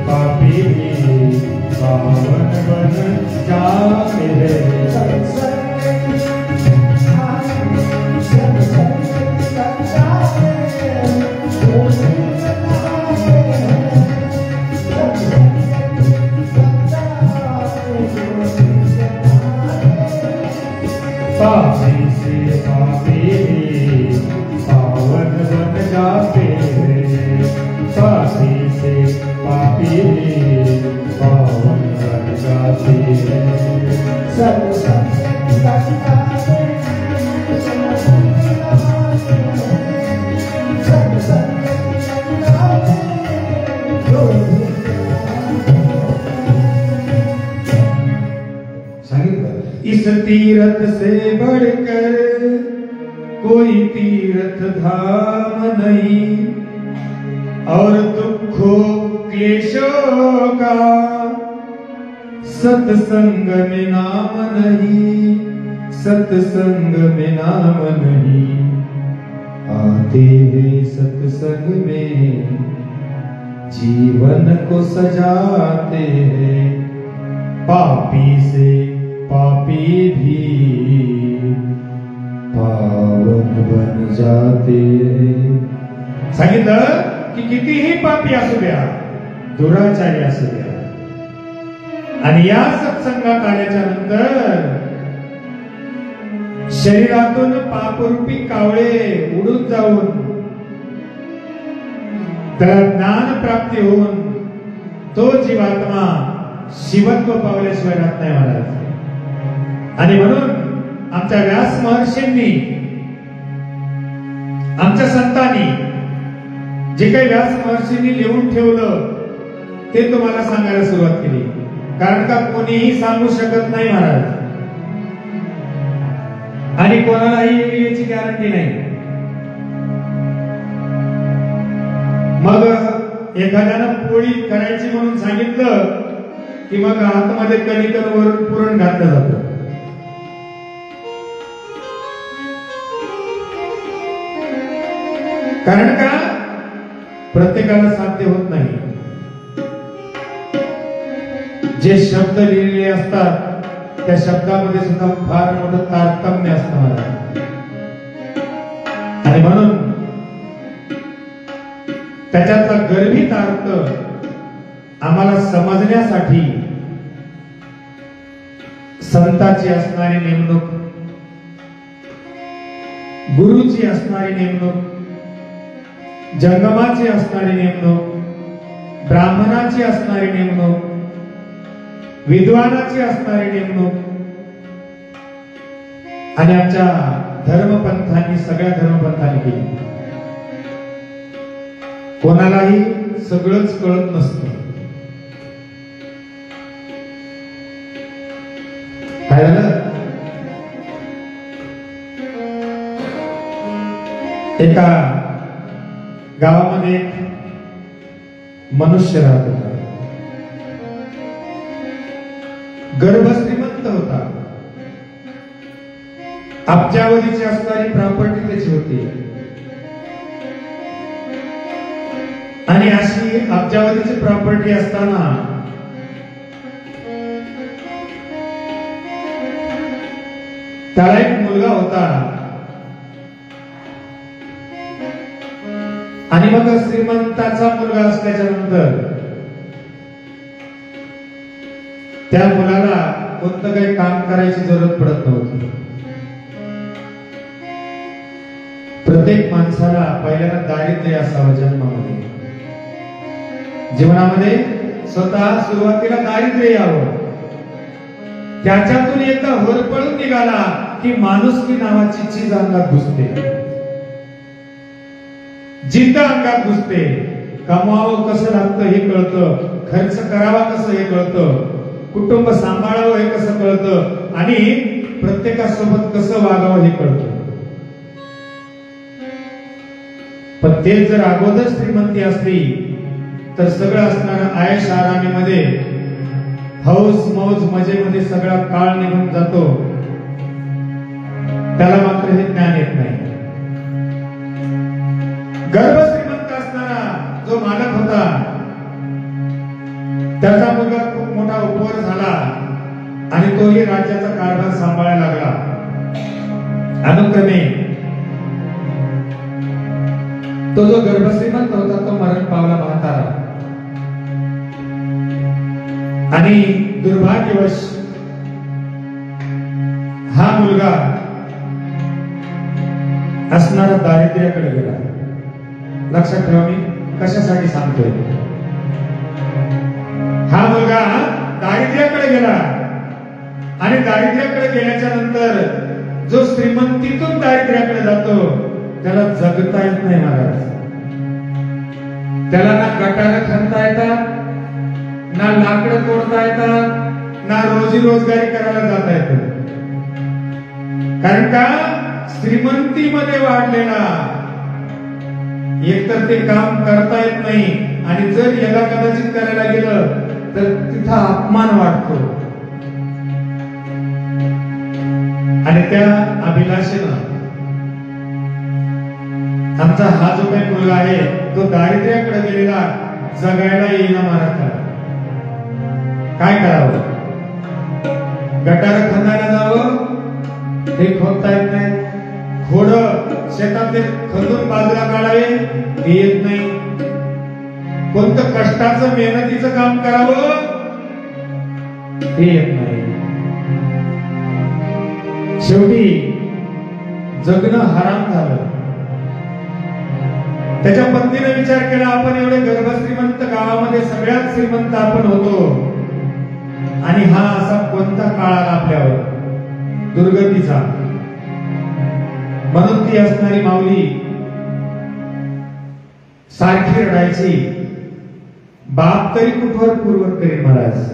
पापी भी पावन बन जाते हैं। पापी से पापी भी पावन बन जाते हैं, पापी से पापी भी पावन बन जाते हैं। सत्संग इस तीरथ से बढ़कर कोई तीरथ धाम नहीं, और दुखों क्लेशों का सत्संग में नाम नहीं, सत्संग में नाम नहीं। आते हैं सत्संग में, जीवन को सजाते हैं। पापी से पापी भी पावन बन जाते हैं। सांगितलं की कितीही पापी असू द्या, दुराचारी असू द्या, आणि या सत्संगात आल्याच्या नंतर शरीरातून पापरूपी कावळे उडून जाऊन त्याला ज्ञान प्राप्ती होऊन तो जीवात्मा शिवत्व पावल्याशिवाय राहत नाही महाराज। आणि म्हणून आमच्या व्यास महर्षींनी, आमच्या संतांनी जे काही व्यास महर्षींनी लिहून ठेवलं ते तुम्हाला सांगायला सुरुवात केली, कारण का कोणीही सांगू शकत नाही महाराज, आणि कोणालाही याची गॅरंटी नाही। मग एखाद्यानं पोळी करायची म्हणून सांगितलं की मग आतमध्ये कणिक वरून पुरण घातलं जातं। कारण का प्रत्येकाला साध्य होत नाही। जे शब्द लिहिलेले असतात त्या शब्दामध्ये सुद्धा फार मोठं तारतम्य असतं मला, आणि म्हणून त्याच्यातला गर्भित अर्थ आम्हाला समजण्यासाठी संताची असणारी नेमणूक, गुरुची असणारी नेमणूक, जंगमाची असणारी नेमणूक, ब्राह्मणाची असणारी नेमणूक, विद्वानाची असणारी नेमणूक, आणि आमच्या धर्मपंथांनी, सगळ्या धर्मपंथांनी केली। कोणालाही सगळंच कळत नसतं। काय झालं, एका गावामध्ये मनुष्य राहत होता, गर्भ श्रीमंत होता, अब्जावधीची असणारी प्रॉपर्टी त्याची होती। आणि अशी अब्जावधीची प्रॉपर्टी असताना त्याला एक मुलगा होता आणि मग श्रीमंताचा मुलगा असल्याच्या नंतर त्या मुलाला कोणतं काही काम करायची जरूरत पडत नव्हती. प्रत्येक माणसाला पहिल्यांदा दारिद्र्य असावं जन्मामध्ये, जीवनामध्ये स्वतः सुरुवातीला दारिद्र्य यावं. त्याच्यातून एकदा होरपळून निघाला की माणुसकी नावाची चीज अंगात घुसते, जिद्द अंगात घुसते. कमवावं कसं लागतं हे कळतं, खर्च करावा कसं हे कळतं, कुटुंब सांभाळावं हे कसं कळतं आणि प्रत्येकासोबत कसं वागावं हे कळतं. पण ते जर अगोदर श्रीमंती असली तर सगळं असणारं आयश आरामीमध्ये, हौस मौज मजेमध्ये सगळा काळ निघून जातो. त्याला मात्र हे ज्ञान येत नाही. गर्भ श्रीमंत असणारा जो मालक होता त्याचा मुलगा खूप मोठा उपवर झाला आणि तोही राज्याचा कारभार सांभाळायला लागला. अनुक्रमे तो जो गर्भश्रीमंत होता तो मरण पावला म्हातारा. आणि दुर्भाग्यवश हा मुलगा असणारा दारिद्र्याकडे गेला. लक्षात ठेवा मी कशासाठी सांगतोय. हा मुलगा दारिद्र्याकडे गेला आणि दारिद्र्याकडे गेल्याच्या नंतर जो श्रीमंतीतून दारिद्र्याकडे जातो त्याला जगता येत नाही महाराज. त्याला ना गटारं खणता येतात, ना लाकडं तोडता येतात, ना रोजी रोजगारी करायला जाता येतं. कारण का श्रीमंतीमध्ये वाढलेला एकतर ते काम करता येत नाही आणि जर याला कदाचित करायला गेलं तर तिथं अपमान वाटतो. आणि त्या अभिलाषेनं आमचा हा जो काही मुलगा आहे तो दारिद्र्याकडे गेलेला, जगायला येईना महाराज. काय करावं? गटार खणायला जावं ते खोदता येत नाही, खोड शेतातले खणून बाजूला काढावे हे येत नाही, कोणतं कष्टाचं मेहनतीचं काम करावं हे येत नाही. शेवटी जगणं हराम झालं. त्याच्या पत्नीने विचार केला आपण एवढे गर्भश्रीमंत गावामध्ये सगळ्यात श्रीमंत आपण होतो आणि हा असा कोणता काळ आला आपल्यावर दुर्गतीचा. म्हणून ती असणारी माऊली सारखी रडायची, बाप तरी कुठवर पूर्वत करीन महाराज.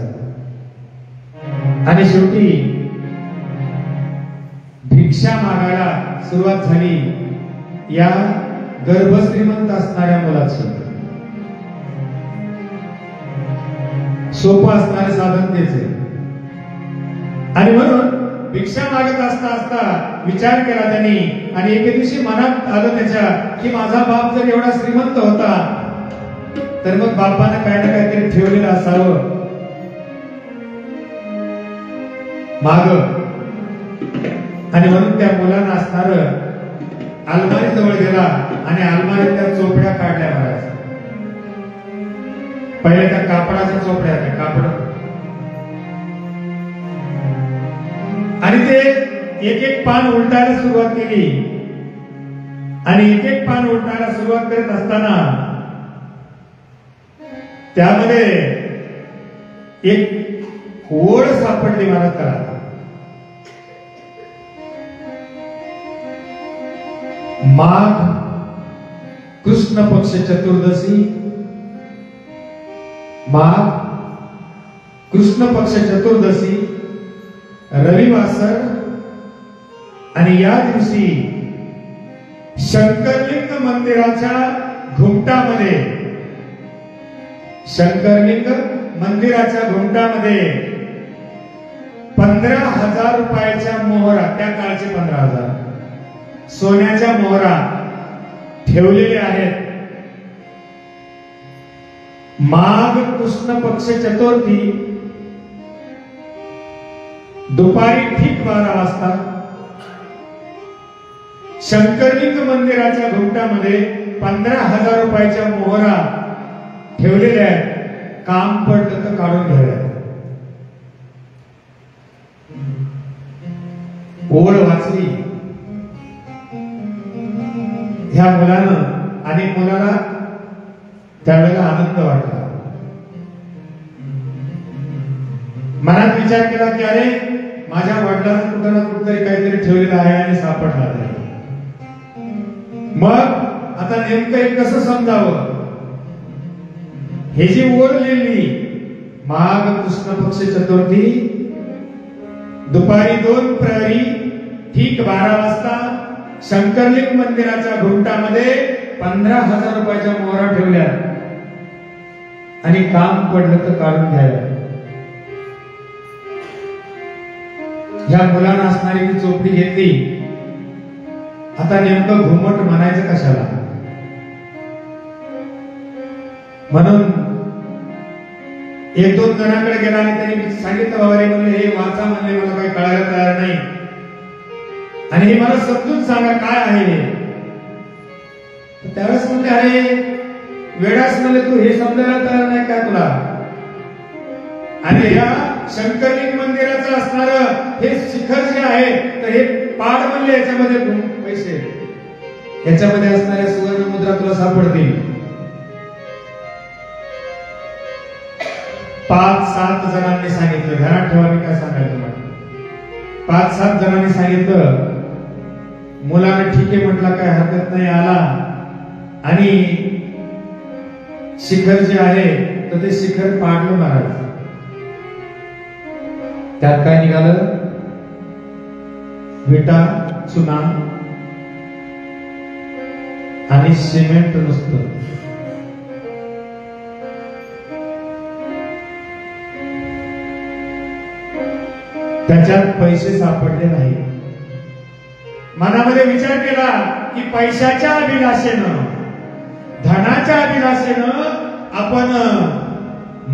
आणि शेवटी भिक्षा मागायला सुरुवात झाली या गर्भश्रीमंत असणाऱ्या मुलाची. सोपं असणारे साधन तेच आहे. आणि म्हणून भिक्षा मागत असता असता विचार केला त्यांनी आणि एके दिवशी मनात आलं त्याच्या की माझा बाप जर एवढा श्रीमंत होता तर मग बापाने काय ना काहीतरी ठेवलेलं असावं माग. आणि म्हणून त्या मुलांना असणार अलमारी जवळ गेला आणि अलमारीत त्या चोपड्या काढल्या महाराज. पहिले त्या कापडाच्या चोपड्या, त्या कापड, आणि ते एक एक पान उलटायला सुरुवात केली. आणि एक एक पान उलटायला सुरुवात करत असताना त्यामध्ये एक ओळ सापडली महाराज त्याला. माघ कृष्ण पक्ष चतुर्दशी, माघ कृष्ण पक्ष चतुर्दशी, रविवासर. आणि या दिवशी शंकरलिंग मंदिराच्या घुमटामध्ये, शंकरलिंग मंदिराच्या घुमटामध्ये 15,000 रुपयाच्या मोहरा, त्या काळचे 15,000 सोन्याच्या मोहरा ठेवलेल्या आहेत. माघ कृष्ण पक्ष चतुर्थी दुपारी ठीक 12 वाजता शंकरलिंग मंदिराच्या घुमटामध्ये 15,000 रुपयाच्या मोहरा ठेवलेल्या आहेत. काम पडलं तर काढून घ्याव्या. ओळ वाचली ह्या मुलानं आणि मुलाला त्यावेळेला आनंद वाटला. मनात विचार केला की अरे माझ्या वडिलांना कुठं ना कुठतरी काहीतरी ठेवलेलं आहे आणि सापडला नाही. मग आता नेमकं हे कसं समजावं. हे जी ओळ लिहिली माघ कृष्ण पक्ष चतुर्थी दुपारी 2 प्रहरी ठीक 12 वाजता शंकरलिंग मंदिराच्या घुमटामध्ये 15,000 रुपयाच्या मोहरा ठेवल्या आणि काम पडलं तर काढून घ्यायला. ह्या मुलानं असणारी ती चोपडी घेतली. आता नेमकं घुमट म्हणायचं कशाला. म्हणून 1-2 जणांकडे गेला आणि त्यांनी सांगितलं बाबा रे म्हणले हे वाचा म्हणले मला काही कळायला तयार नाही आणि हे मला समजून सांगा काय आहे. त्यावेळेस म्हणले अरे वेडास म्हणले तू हे समजायला तयार नाही काय तुला. आणि या शंकरलिंग मंदिराचं असणार हे शिखर जे आहे तर हे पाड म्हणले याच्यामध्ये पैसे याच्यामध्ये असणाऱ्या सुवर्ण मुद्रा तुला सापडतील. 5-7 जणांनी सांगितलं. घरात ठेवा मी काय सांगायचं तुम्हाला. 5-7 जणांनी सांगितलं. मुलाने ठीक आहे म्हटलं काय हरकत नाही आला आणि शिखर जे आहे तर ते शिखर पाडलं महाराज. त्यात काय निघालं विटा चुना आणि सिमेंट नुसतं. त्याच्यात पैसे सापडले नाही. मनामध्ये विचार केला की पैशाच्या अभिलाषेनं धनाच्या अभिलाषेनं आपण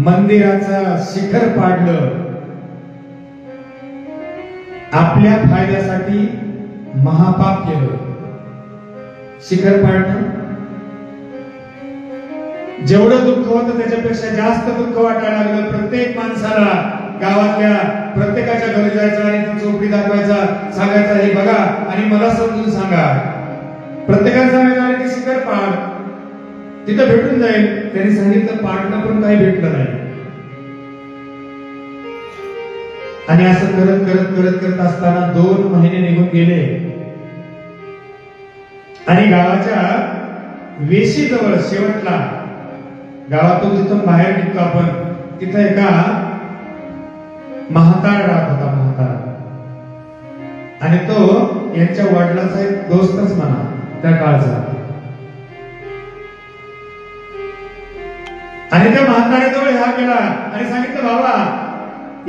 मंदिराचं शिखर पाडलं. आपल्या फायद्यासाठी महापाप केलं. शिखर पाडणं जेवढं दुःख होतं त्याच्यापेक्षा जास्त दुःख वाटायला लागलं. प्रत्येक माणसाला गावातल्या प्रत्येकाच्या घरी जायचं आणि चोपडी दाखवायचा सांगायचा हे बघा आणि मला समजून सांगा. प्रत्येकाला सांगायचं की शिखर पाड तिथं भेटून जाईल. त्यांनी सांगितलं पाडणं पण काही भेटलं नाही. आणि असं करत करत करत करत असताना 2 महिने निघून गेले आणि गावाच्या वेशीजवळ शेवटला गावातून जिथून बाहेर निघतो आपण तिथं एका म्हातारा राहत होता. म्हातारा आणि तो यांच्या वडिलांचा एक दोस्तच म्हणा त्या काळचा. आणि त्या म्हाताऱ्याजवळ ह्या गेला आणि सांगितलं बाबा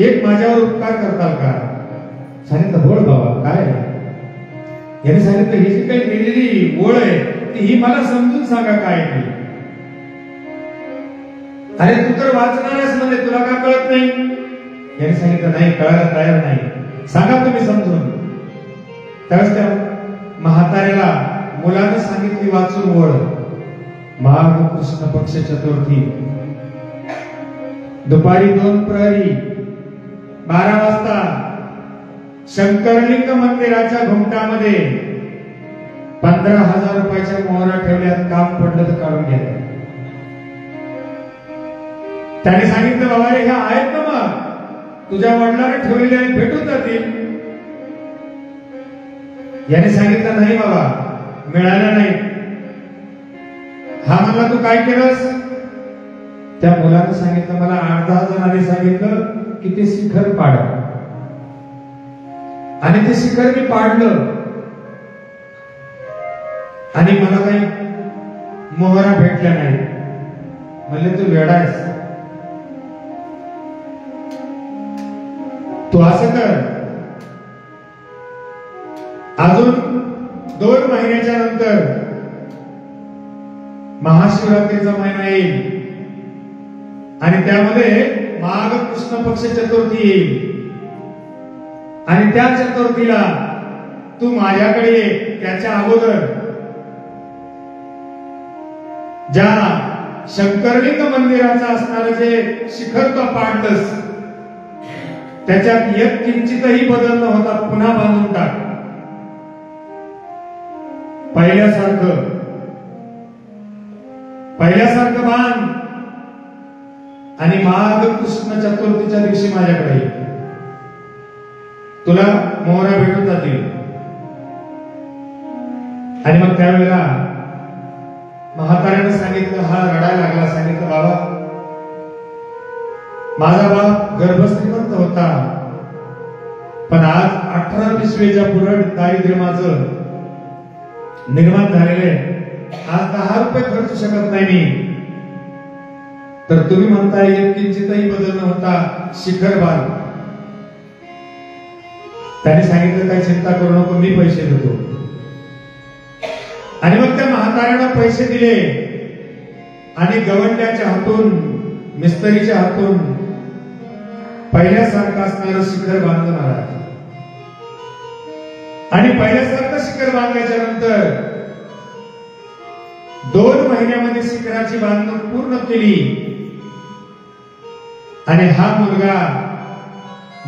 एक माझ्यावर उपकार करताल का. सांगितलं बोल बाबा काय. यांनी सांगितलं ही जी काही लिहिलेली ओळ आहे ती ही मला समजून सांगा काय ती. अरे तू तर वाचणारच म्हणजे तुला काय कळत नाही. यांनी सांगितलं नाही कळायला तयार नाही सांगा तुम्ही समजून. त्यावेळेस त्या म्हाताऱ्याला मुलानं सांगितली वाचून ओळ. माघ कृष्ण पक्ष चतुर्थी दुपारी 2 प्रहरी 12 वाजता शंकरलिंग मंदिराच्या घुमटामध्ये 15,000 रुपयाच्या मोहरा ठेवल्यात. काम पडलं तर काढून घ्या. त्याने सांगितलं बाबा रे ह्या आहेत ना मग तुझ्या वडिलांना ठेवलेले आहेत भेटून जातील. याने सांगितलं नाही बाबा मिळाल्या नाही. हा म्हणला तू काय केलंस. त्या मुलानं सांगितलं मला 8-10 जणांनी सांगितलं की ते शिखर पाड आणि ते शिखर मी पाडलं आणि मला काही मोहरा भेटल्या नाही. म्हणले तू वेडा आहेस. तू असं कर अजून 2 महिन्याच्या नंतर महाशिवरात्रीचा महिना येईल आणि त्यामध्ये माघ कृष्ण पक्ष चतुर्थी येईल आणि त्या चतुर्थीला तू माझ्याकडे ये. त्याच्या अगोदर ज्या शंकरलिंग मंदिराचा असणारं जे शिखर तो पाडलंस त्याच्यात एक किंचितही बदल न होता पुन्हा बांधून टाक पहिल्यासारखं बांध आणि माघ कृष्ण चतुर्थीच्या दिवशी माझ्याकडे ये. तुला मोहरा भेटून जातील. आणि मग त्यावेळेला म्हाताऱ्याने सांगितलं, हा रडायला लागला. सांगितलं, बाबा माझा बाप गर्भश्रीमंत होता पण आज 18 पिशवेच्या पुढे दारिद्र्य माझं निर्माण झालेले. आज 10 रुपये खर्चू शकत नाही मी. तर तुम्ही म्हणताय एक किंचितही बदल न होता शिखर बांध. त्याने सांगितलं, काही चिंता करू नको, मी पैसे देतो. आणि मग त्या म्हाताऱ्यानं पैसे दिले आणि गवंड्याच्या हातून मिस्त्रीच्या हातून पहिल्यासारखं असणारं शिखर बांधलं महाराज. आणि पहिल्यासारखं शिखर बांधल्याच्या नंतर 2 महिन्यामध्ये शिखराची बांधणी पूर्ण केली. आणि हा मुलगा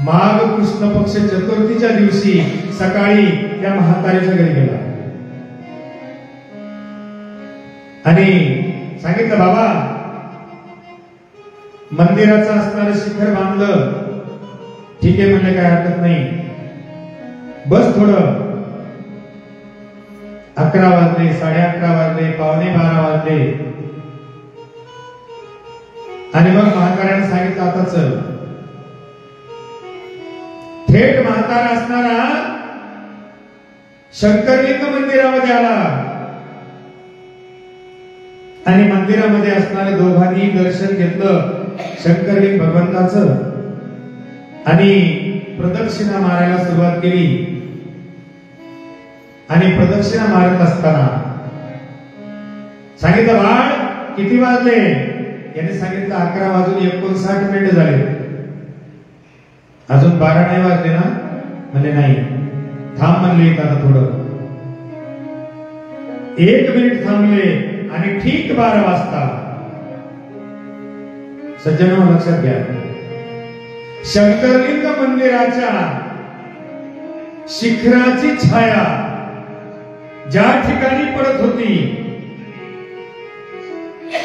माघ कृष्ण पक्ष चतुर्थीच्या दिवशी सकाळी त्या म्हातारीच्या घरी गेला आणि सांगितलं, बाबा मंदिराचं असणारं शिखर बांधलं. ठीक आहे म्हणले, काय हरकत नाही, बस थोडं. 11 वाजले, 11:30 वाजले, 11:45 वाजले. आणि मग म्हाताऱ्याने सांगितलं, आता चल. थेट म्हातारा असणारा शंकरलिंग मंदिरामध्ये आला आणि मंदिरामध्ये असणारे दोघांनी दर्शन घेतलं शंकरलिंग भगवंताचं आणि प्रदक्षिणा मारायला सुरुवात केली. आणि प्रदक्षिणा मारत असताना सांगितलं, बाळ किती वाजले? याने सांगितलं, 11 वाजून 59 मिनिट झाले. अजून 12 नाही वाजले ना? म्हणजे नाही, थांब म्हणले आता थोडं. 1 मिनिट थांबले आणि ठीक 12 वाजता. सज्जनांनो लक्षात घ्या, शंकरलिंग मंदिराच्या शिखराची छाया ज्या ठिकाणी पडत होती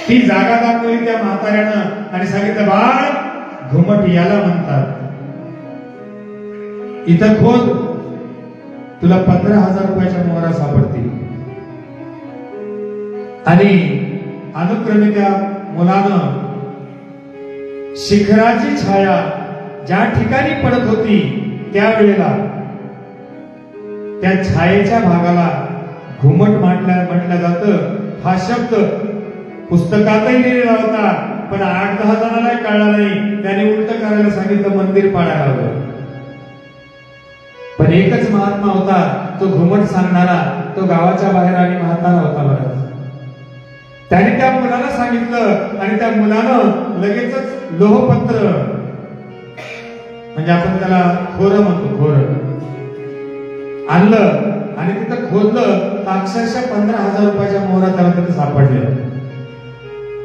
ती जागा दाखवली त्या म्हाताऱ्यानं आणि सांगितलं, बाळ घुमट याला म्हणतात. इथं खोद, तुला 15,000 रुपयाच्या मोहरा सापडतील. आणि अनुक्रमे त्या मुलानं शिखराची छाया ज्या ठिकाणी पडत होती त्यावेळेला त्या छायेच्या भागाला घुमट म्हटलं जातं. हा शब्द पुस्तकातही लिहिलेला होता पण 8-10 जणांना कळला नाही. त्याने उलट करायला सांगितलं, मंदिर पाडायला हवं. पण एकच महात्मा होता, तो घुमट सांगणारा, तो गावाच्या बाहेर आणि म्हातारा होता. बरं, त्याने त्या मुलाला सांगितलं आणि त्या मुलानं लगेचच लोहपत्र, म्हणजे आपण त्याला खोरं म्हणतो, खोरं आणलं आणि तिथं खोदलं तर अक्षरशः 15,000 रुपयाच्या मोहरा त्याला तिथे सापडले.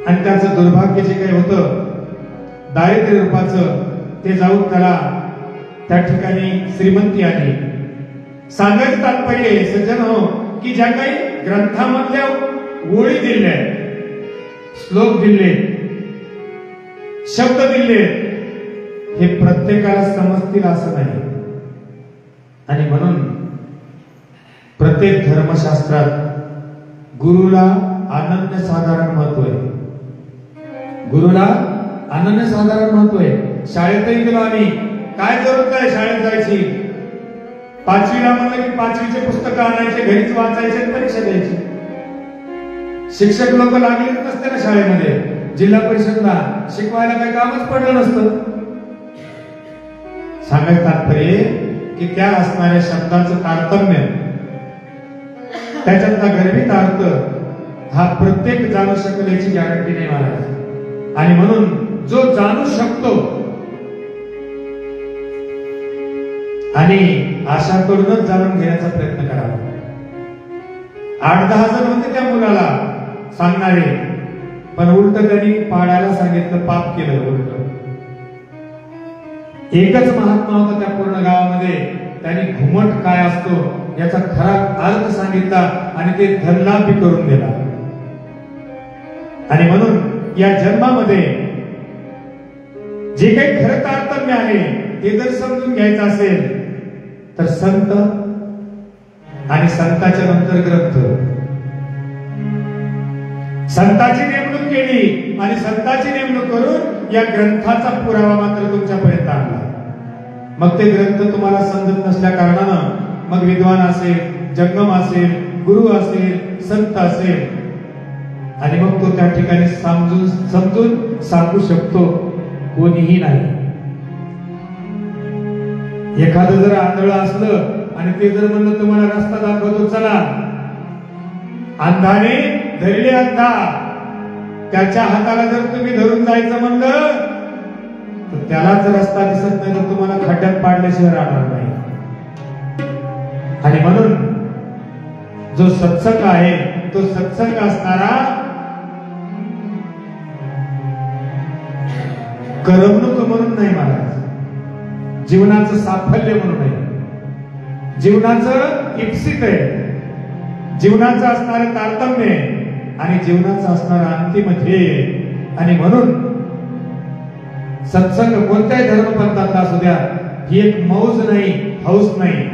आणि त्याचं दुर्भाग्य जे काही होतं दारिद्र्य रूपाचं, ते जाऊन त्याला त्या ठिकाणी श्रीमंती आली. सांगायचं तात्पर्य सज्जन हो की ज्या काही ग्रंथामधल्या ओळी दिल्या, श्लोक दिले, शब्द दिले, हे प्रत्येकाला समजतील असं नाही. आणि म्हणून प्रत्येक धर्मशास्त्रात गुरुला अनन्यसाधारण महत्व आहे. गुरुला अनन्यसाधारण महत्व आहे. शाळेतही गेलो आम्ही, काय जरूरत आहे शाळेत जायची? 5वीला म्हणलं की 5वीचे पुस्तकं आणायचे, घरीच वाचायचे, परीक्षा द्यायची. शिक्षक लोक लागलेच नसते ना शाळेमध्ये. जिल्हा परिषदला शिकवायला काही कामच पडलं नसतं. सांगायचं तात्पर्य की त्या असणाऱ्या शब्दांचं तारतम्य, त्याच्यातला गर्भित अर्थ हा प्रत्येक जाणू शकेल याची गॅरंटी नाही महाराज. आणि म्हणून जो जाणू शकतो आणि आशाकडूनच जाणून घेण्याचा प्रयत्न करावा. 8-10 जण होते त्या मुलाला सांगणारे, पण उलट त्यांनी पाडायला सांगितलं, पाप केलं उलट. एकच महात्मा होता त्या पूर्ण गावामध्ये, त्यांनी घुमट काय असतो याचा खरा अर्थ सांगितला आणि ते धनलाभी करून दिला. आणि म्हणून या जन्मामध्ये जे काही खरं तारतम्य आहे ते जर समजून घ्यायचं असेल तर संत आणि संताच्या नंतर ग्रंथ, संताची नेमणूक केली आणि संताची नेमणूक करून या ग्रंथाचा पुरावा मात्र तुमच्यापर्यंत आणला. मग ते ग्रंथ तुम्हाला समजत नसल्या कारणानं मग विद्वान असेल, जंगम असेल, गुरु असेल, संत असेल, आणि मग तो त्या ठिकाणी समजून सांगू शकतो, कोणीही नाही. एखादं जर आंधळ असलं आणि ते जर म्हणलं तुम्हाला रस्ता दाखवतो चला, अंधाने धरले अंधा, त्याच्या हाताला जर तुम्ही धरून जायचं म्हणलं तर त्यालाच रस्ता दिसत नाही, तर तुम्हाला खड्ड्यात पाडल्याशिवाय राहणार नाही. आणि म्हणून जो सत्संग आहे तो सत्संग असणारा करमणूक म्हणून नाही महाराज, जीवनाचं साफल्य म्हणून आहे. जीवनाचं इप्सित आहे, जीवनाचं असणारं तारतम्य आणि जीवनाचं असणारं अंतिम ध्येय. आणि म्हणून सत्संग कोणत्याही धर्मपंथातला असू द्या, ही एक मौज नाही, हौस नाही,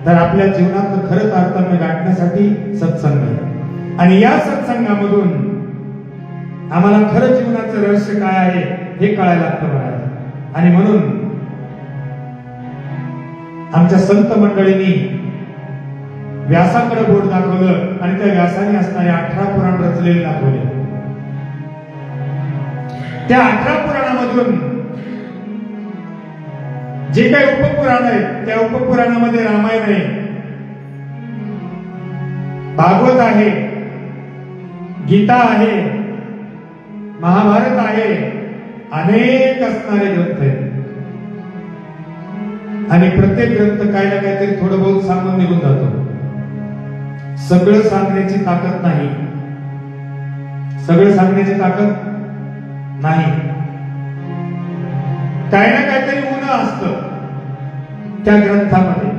तर आपल्या जीवनात खरं तारतम्य गाठण्यासाठी सत्संग आहे. आणि या सत्संगामधून आम्हाला खरं जीवनाचं रहस्य काय आहे हे कळायला लागतं महाराज. आणि म्हणून आमच्या संत मंडळींनी व्यासाकडे बोट दाखवलं आणि त्या व्यासाने असणारे 18 पुराण रचलेले दाखवले. त्या 18 पुराणामधून जे काही उपपुराण आहेत त्या उपपुराणामध्ये रामायण आहे, भागवत आहे, गीता आहे, महाभारत आहे, अनेक असणारे ग्रंथ आहेत. आणि प्रत्येक ग्रंथ काय ना काहीतरी थोडं बहुत सांगून निघून जातो. सगळं सांगण्याची ताकद नाही, सगळं सांगण्याची ताकद नाही. काही ना काहीतरी उणं असतं त्या ग्रंथामध्ये,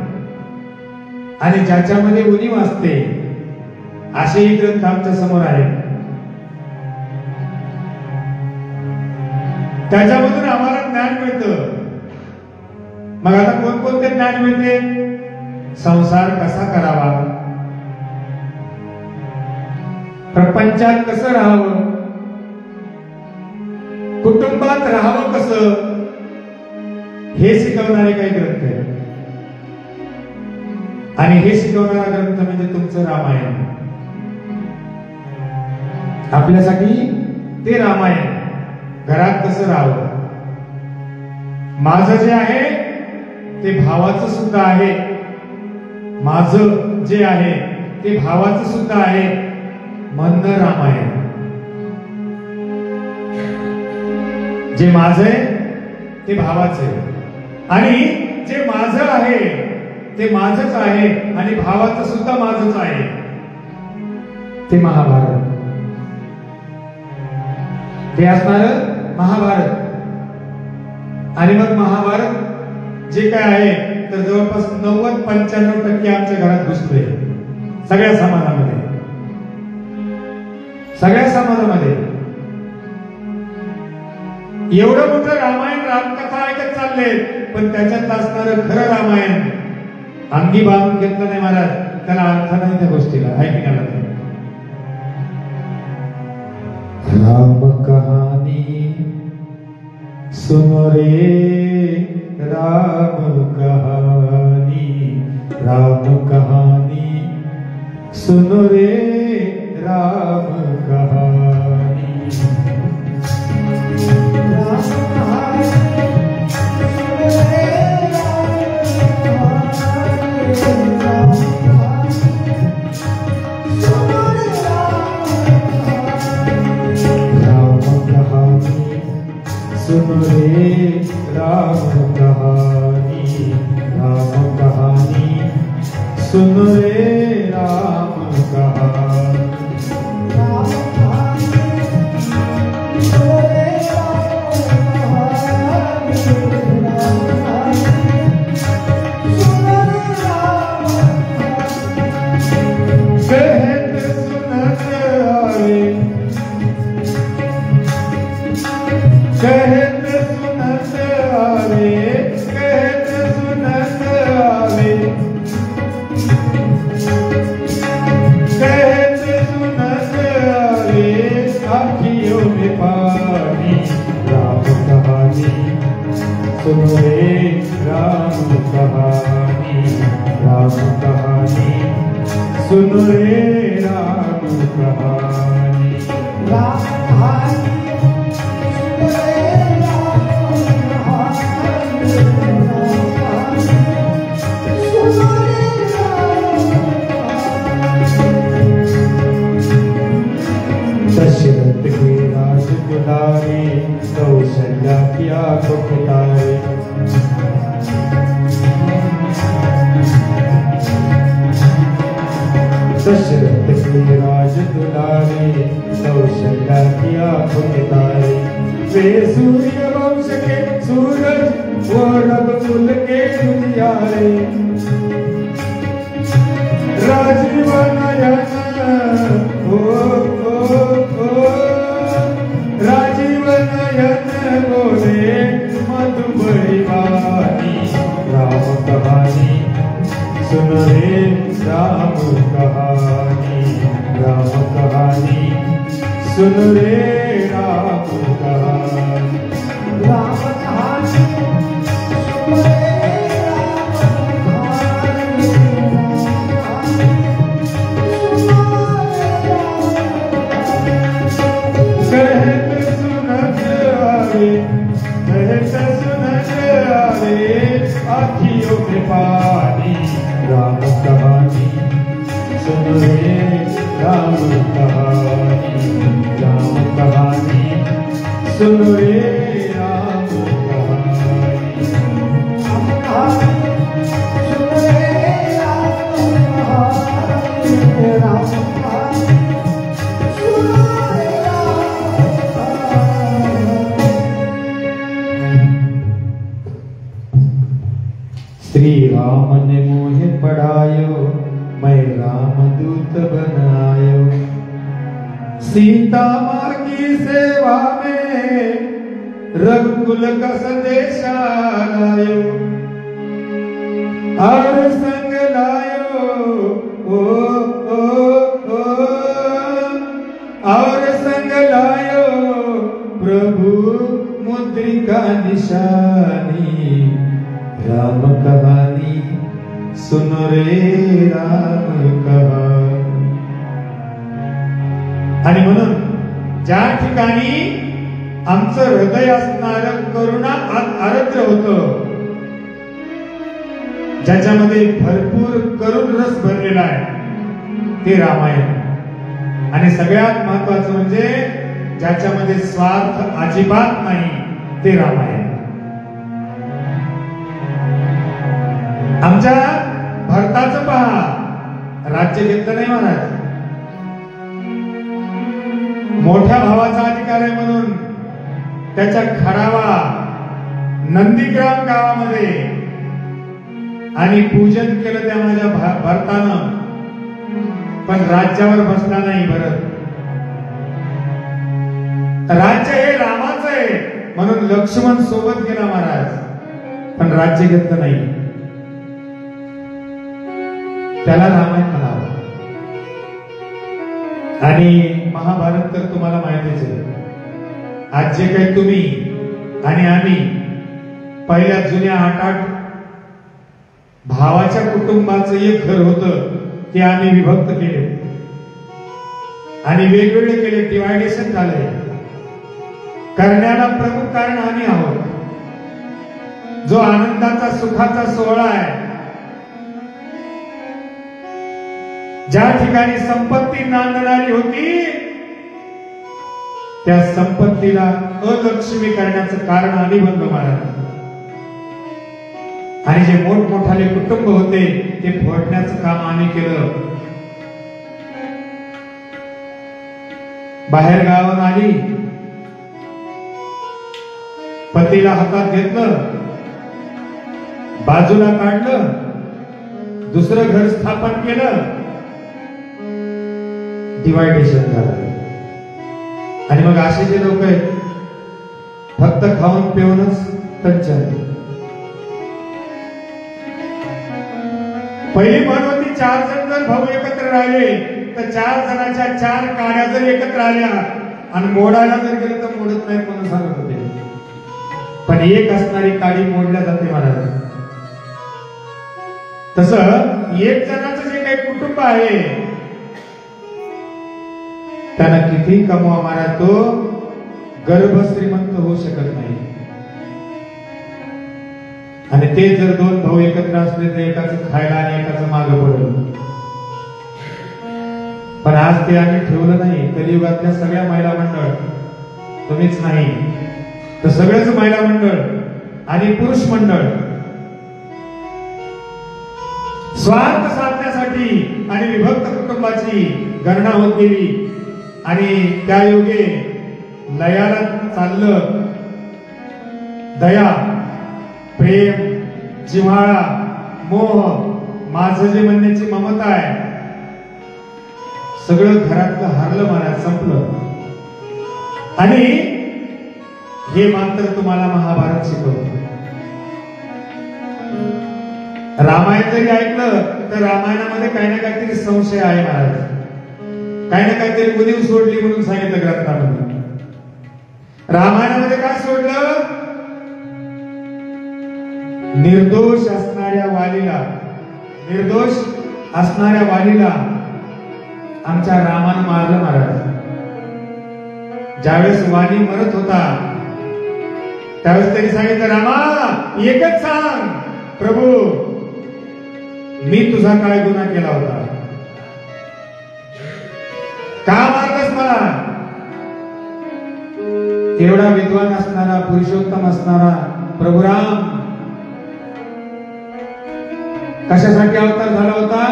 आणि ज्याच्यामध्ये उणीव असते असेही ग्रंथ आमच्या समोर आहेत. त्याच्यामधून आम्हाला ज्ञान मिळतं. मग आता कोणकोणते ज्ञान मिळते? संसार कसा करावा, प्रपंचात कसं राहावं, कुटुंबात राहावं कसं, हे शिकवणारे काही ग्रंथ आहेत. आणि हे शिकवणारा ग्रंथ म्हणजे तुमचं रामायण. आपल्यासाठी ते रामायण. घरात कसं राहावं, माझं जे आहे ते भावाचं सुद्धा आहे, माझं जे आहे ते भावाचं सुद्धा आहे, म्हणणं रामायण. जे माझं आहे ते भावाचं आहे, आणि जे माझं आहे ते माझंच आहे, आणि भावाचं सुद्धा माझंच आहे, ते महाभारत. ते असणार महाभारत. आणि मग महाभारत जे काय आहे तर जवळपास 90-95% आमच्या घरात घुसतोय, सगळ्या समाजामध्ये. सगळ्या समाजामध्ये एवढं मोठं रामायण, रामकथा ऐकत चालले, पण त्याच्यात असणारं खरं रामायण अंगी बांधून घेतलं नाही महाराज. त्याला अर्थ नाही त्या गोष्टीला, ऐकण्याला नाही. राम कहानी सुनो रे, राम कहानी, राम कहानी सुनो रे, राम कहानी. राम कहानी सुनो रे, राम कहानी सुनो रे राम कहानी, राम कहानी सुनो रे राम कहानी, राम कहानी सुनो रे राम कहानी, कहत सुनत आवे, कहत सुनत आवे, कहत सुनत आवे, कहत सुनत आवे, आँखियों में पानी, राम कहानी सुनो रे राम कहानी, राम कहानी सुनो रे राम कहानी, राम कहानी दशरथ के राज दुलारे, कौशल्या की आंखों के तारे, दशरथ के राज दुलारे, कौशल्या की आंखों के तारे, वे सूर्य वंश के सूरज, वो रघुकुल के उजियारे, राजीव नयन ओ राजीव नयन बोले मधुबरी वाणी, राम कहानी सुनो रे राम कहानी, राम कहानी सुनो रे राम कहानी, राम कहानी सुनो रे आँखियों में पानी, राम कहानी सुनो रे राम कहानी, राम कहानी सुनो रे राम कहानी, राम कहानी सुनो रे राम कहानी, राम कहानी सुनो रे श्री राम ने मोहे पढ़ायो, मैं राम दूत बनायो, सीता माँ की सेवा में रघुकुल का संदेशा लायो, और संग लायो ओ और संग लायो प्रभु मुद्रिका निशानी, राम कहानी सुनो रे राम कहानी। आणि म्हणून ज्या ठिकाणी आमचं हृदय असणारं करुणा आर्द्र होतं, ज्याच्यामध्ये भरपूर करुण रस भरलेला आहे, ते रामायण. आणि सगळ्यात महत्वाचं म्हणजे ज्याच्यामध्ये स्वार्थ अजिबात नाही, ते रामायण. आमच्या भरताचं पहा, राज्य घेतलं नाही महाराज, मोठ्या भावाचा अधिकार आहे म्हणून त्याच्या खडावा नंदीग्राम गावामध्ये आणि पूजन केलं त्या माझ्या भरतानं, पण राज्यावर बसला नाही. भरत राज्य हे रामाचं आहे म्हणून लक्ष्मण सोबत गेला महाराज, पण राज्य घेतलं नाही. त्याला रामायण म्हणावं. आणि महाभारत तर तुम्हाला माहितीच आहे. आज जे काही तुम्ही आणि आम्ही पहिल्या जुन्या 8-8 भावाच्या कुटुंबाचं एक घर होतं, ते आम्ही विभक्त केले आणि वेगवेगळे केले, डिवायडेशन झाले. करण्याला प्रमुख कारण आम्ही आहोत. जो आनंदाचा सुखाचा सोहळा आहे, ज्या ठिकाणी संपत्ती नांदणारी होती, त्या संपत्तीला अलक्ष्मी करण्याचं कारण अनिभंग महाराज. आणि जे मोठमोठाले कुटुंब होते ते फोडण्याचं काम आम्ही केलं. बाहेर गावात आली, पतीला हातात घेतलं, बाजूला काढलं, दुसरं घर स्थापन केलं, डिवायडेशन झालं. आणि मग असे जे लोक आहेत फक्त खाऊन पिऊनच टंचाल. पहिली म्हण होती 4 जण जर भाऊ एकत्र राहिले तर 4 जणांच्या 4 काड्या जर एकत्र आल्या आणि मोडायला जर गेलं तर मोडत नाही म्हणून सांगत होते. पण एक असणारी काडी मोडल्या जाते महाराज. तसं एक जणाचं जे काही कुटुंब आहे त्यांना किती कमवा महाराज, तो गर्भ श्रीमंत होऊ शकत नाही. आणि ते जर 2 भाऊ एकत्र असले तर एकाचं खायला आणि एकाचं मागं पडलं. पण आज ते आम्ही ठेवलं नाही. कलियुगातल्या सगळ्या महिला मंडळ, तुम्हीच नाही तर सगळेच महिला मंडळ आणि पुरुष मंडळ स्वार्थ साधण्यासाठी आणि विभक्त कुटुंबाची गणना होत गेली. आणि त्या योगे लयाला चाललं. दया, प्रेम, जिव्हाळा, मोह, माझं जे म्हणण्याची ममता आहे सगळं घरातलं हरलं महाराज, संपलं. आणि हे मात्र तुम्हाला महाभारत शिकवतं. रामायण जरी ऐकलं तर रामायणामध्ये काही ना काहीतरी संशय आहे महाराज, काही ना काहीतरी उणीव सोडली म्हणून सांगितलं ग्रंथामध्ये. रामायणामध्ये काय सोडलं? निर्दोष असणाऱ्या वालीला आमच्या रामानं मारलं महाराज. ज्यावेळेस वाली मरत होता त्यावेळेस त्यांनी सांगितलं, रामा एकच सांग, प्रभू मी तुझा काय गुन्हा केला होता, का मारलंस मला? एवढा विद्वान असणारा, पुरुषोत्तम असणारा प्रभू राम कशासाठी अवतार झाला होता?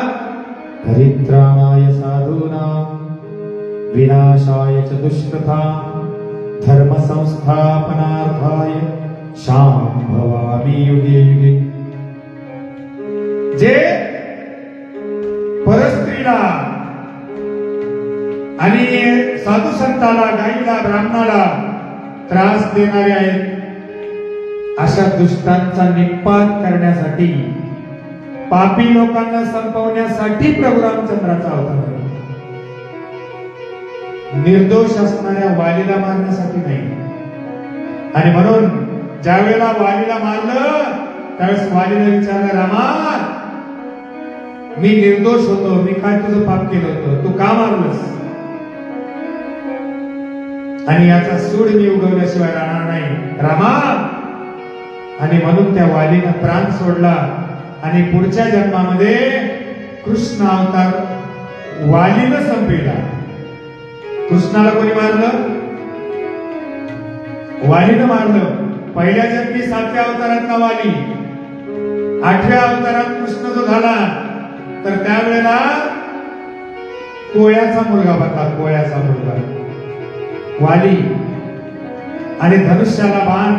परित्राणाय साधूनां विनाशाय च दुष्कृतां धर्म संस्थापनार्थाय शांभवामि युगे युगे. जे परस्त्रीला आणि साधू संताला, गाईला, ब्राह्मणाला त्रास देणारे आहेत अशा दुष्टांचा निपात करण्यासाठी, पापी लोकांना संपवण्यासाठी प्रभू रामचंद्राचा अवतार आहे. निर्दोष असणाऱ्या वालीला मारण्यासाठी नाही. आणि म्हणून ज्या वेळेला वालीला मारलं त्यावेळेस वालीला विचारलं, रामा मी निर्दोष होतो, मी काय तुझं पाप केलं होतं, तू का मारलंस? आणि याचा सूड मी उगवल्याशिवाय राहणार नाही रामा. आणि म्हणून त्या वालीनं प्राण सोडला आणि पुढच्या जन्मामध्ये कृष्ण अवतार वालीनं संपविला. कृष्णाला कोणी मारलं? वालीनं मारलं. पहिल्या जन्मी 7व्या अवतारातला वाली, 8व्या अवतारात कृष्ण जो झाला तर त्यावेळेला कोळ्याचा मुलगा बनला, कोळ्याचा मुलगा वाली. आणि धनुष्याला बाण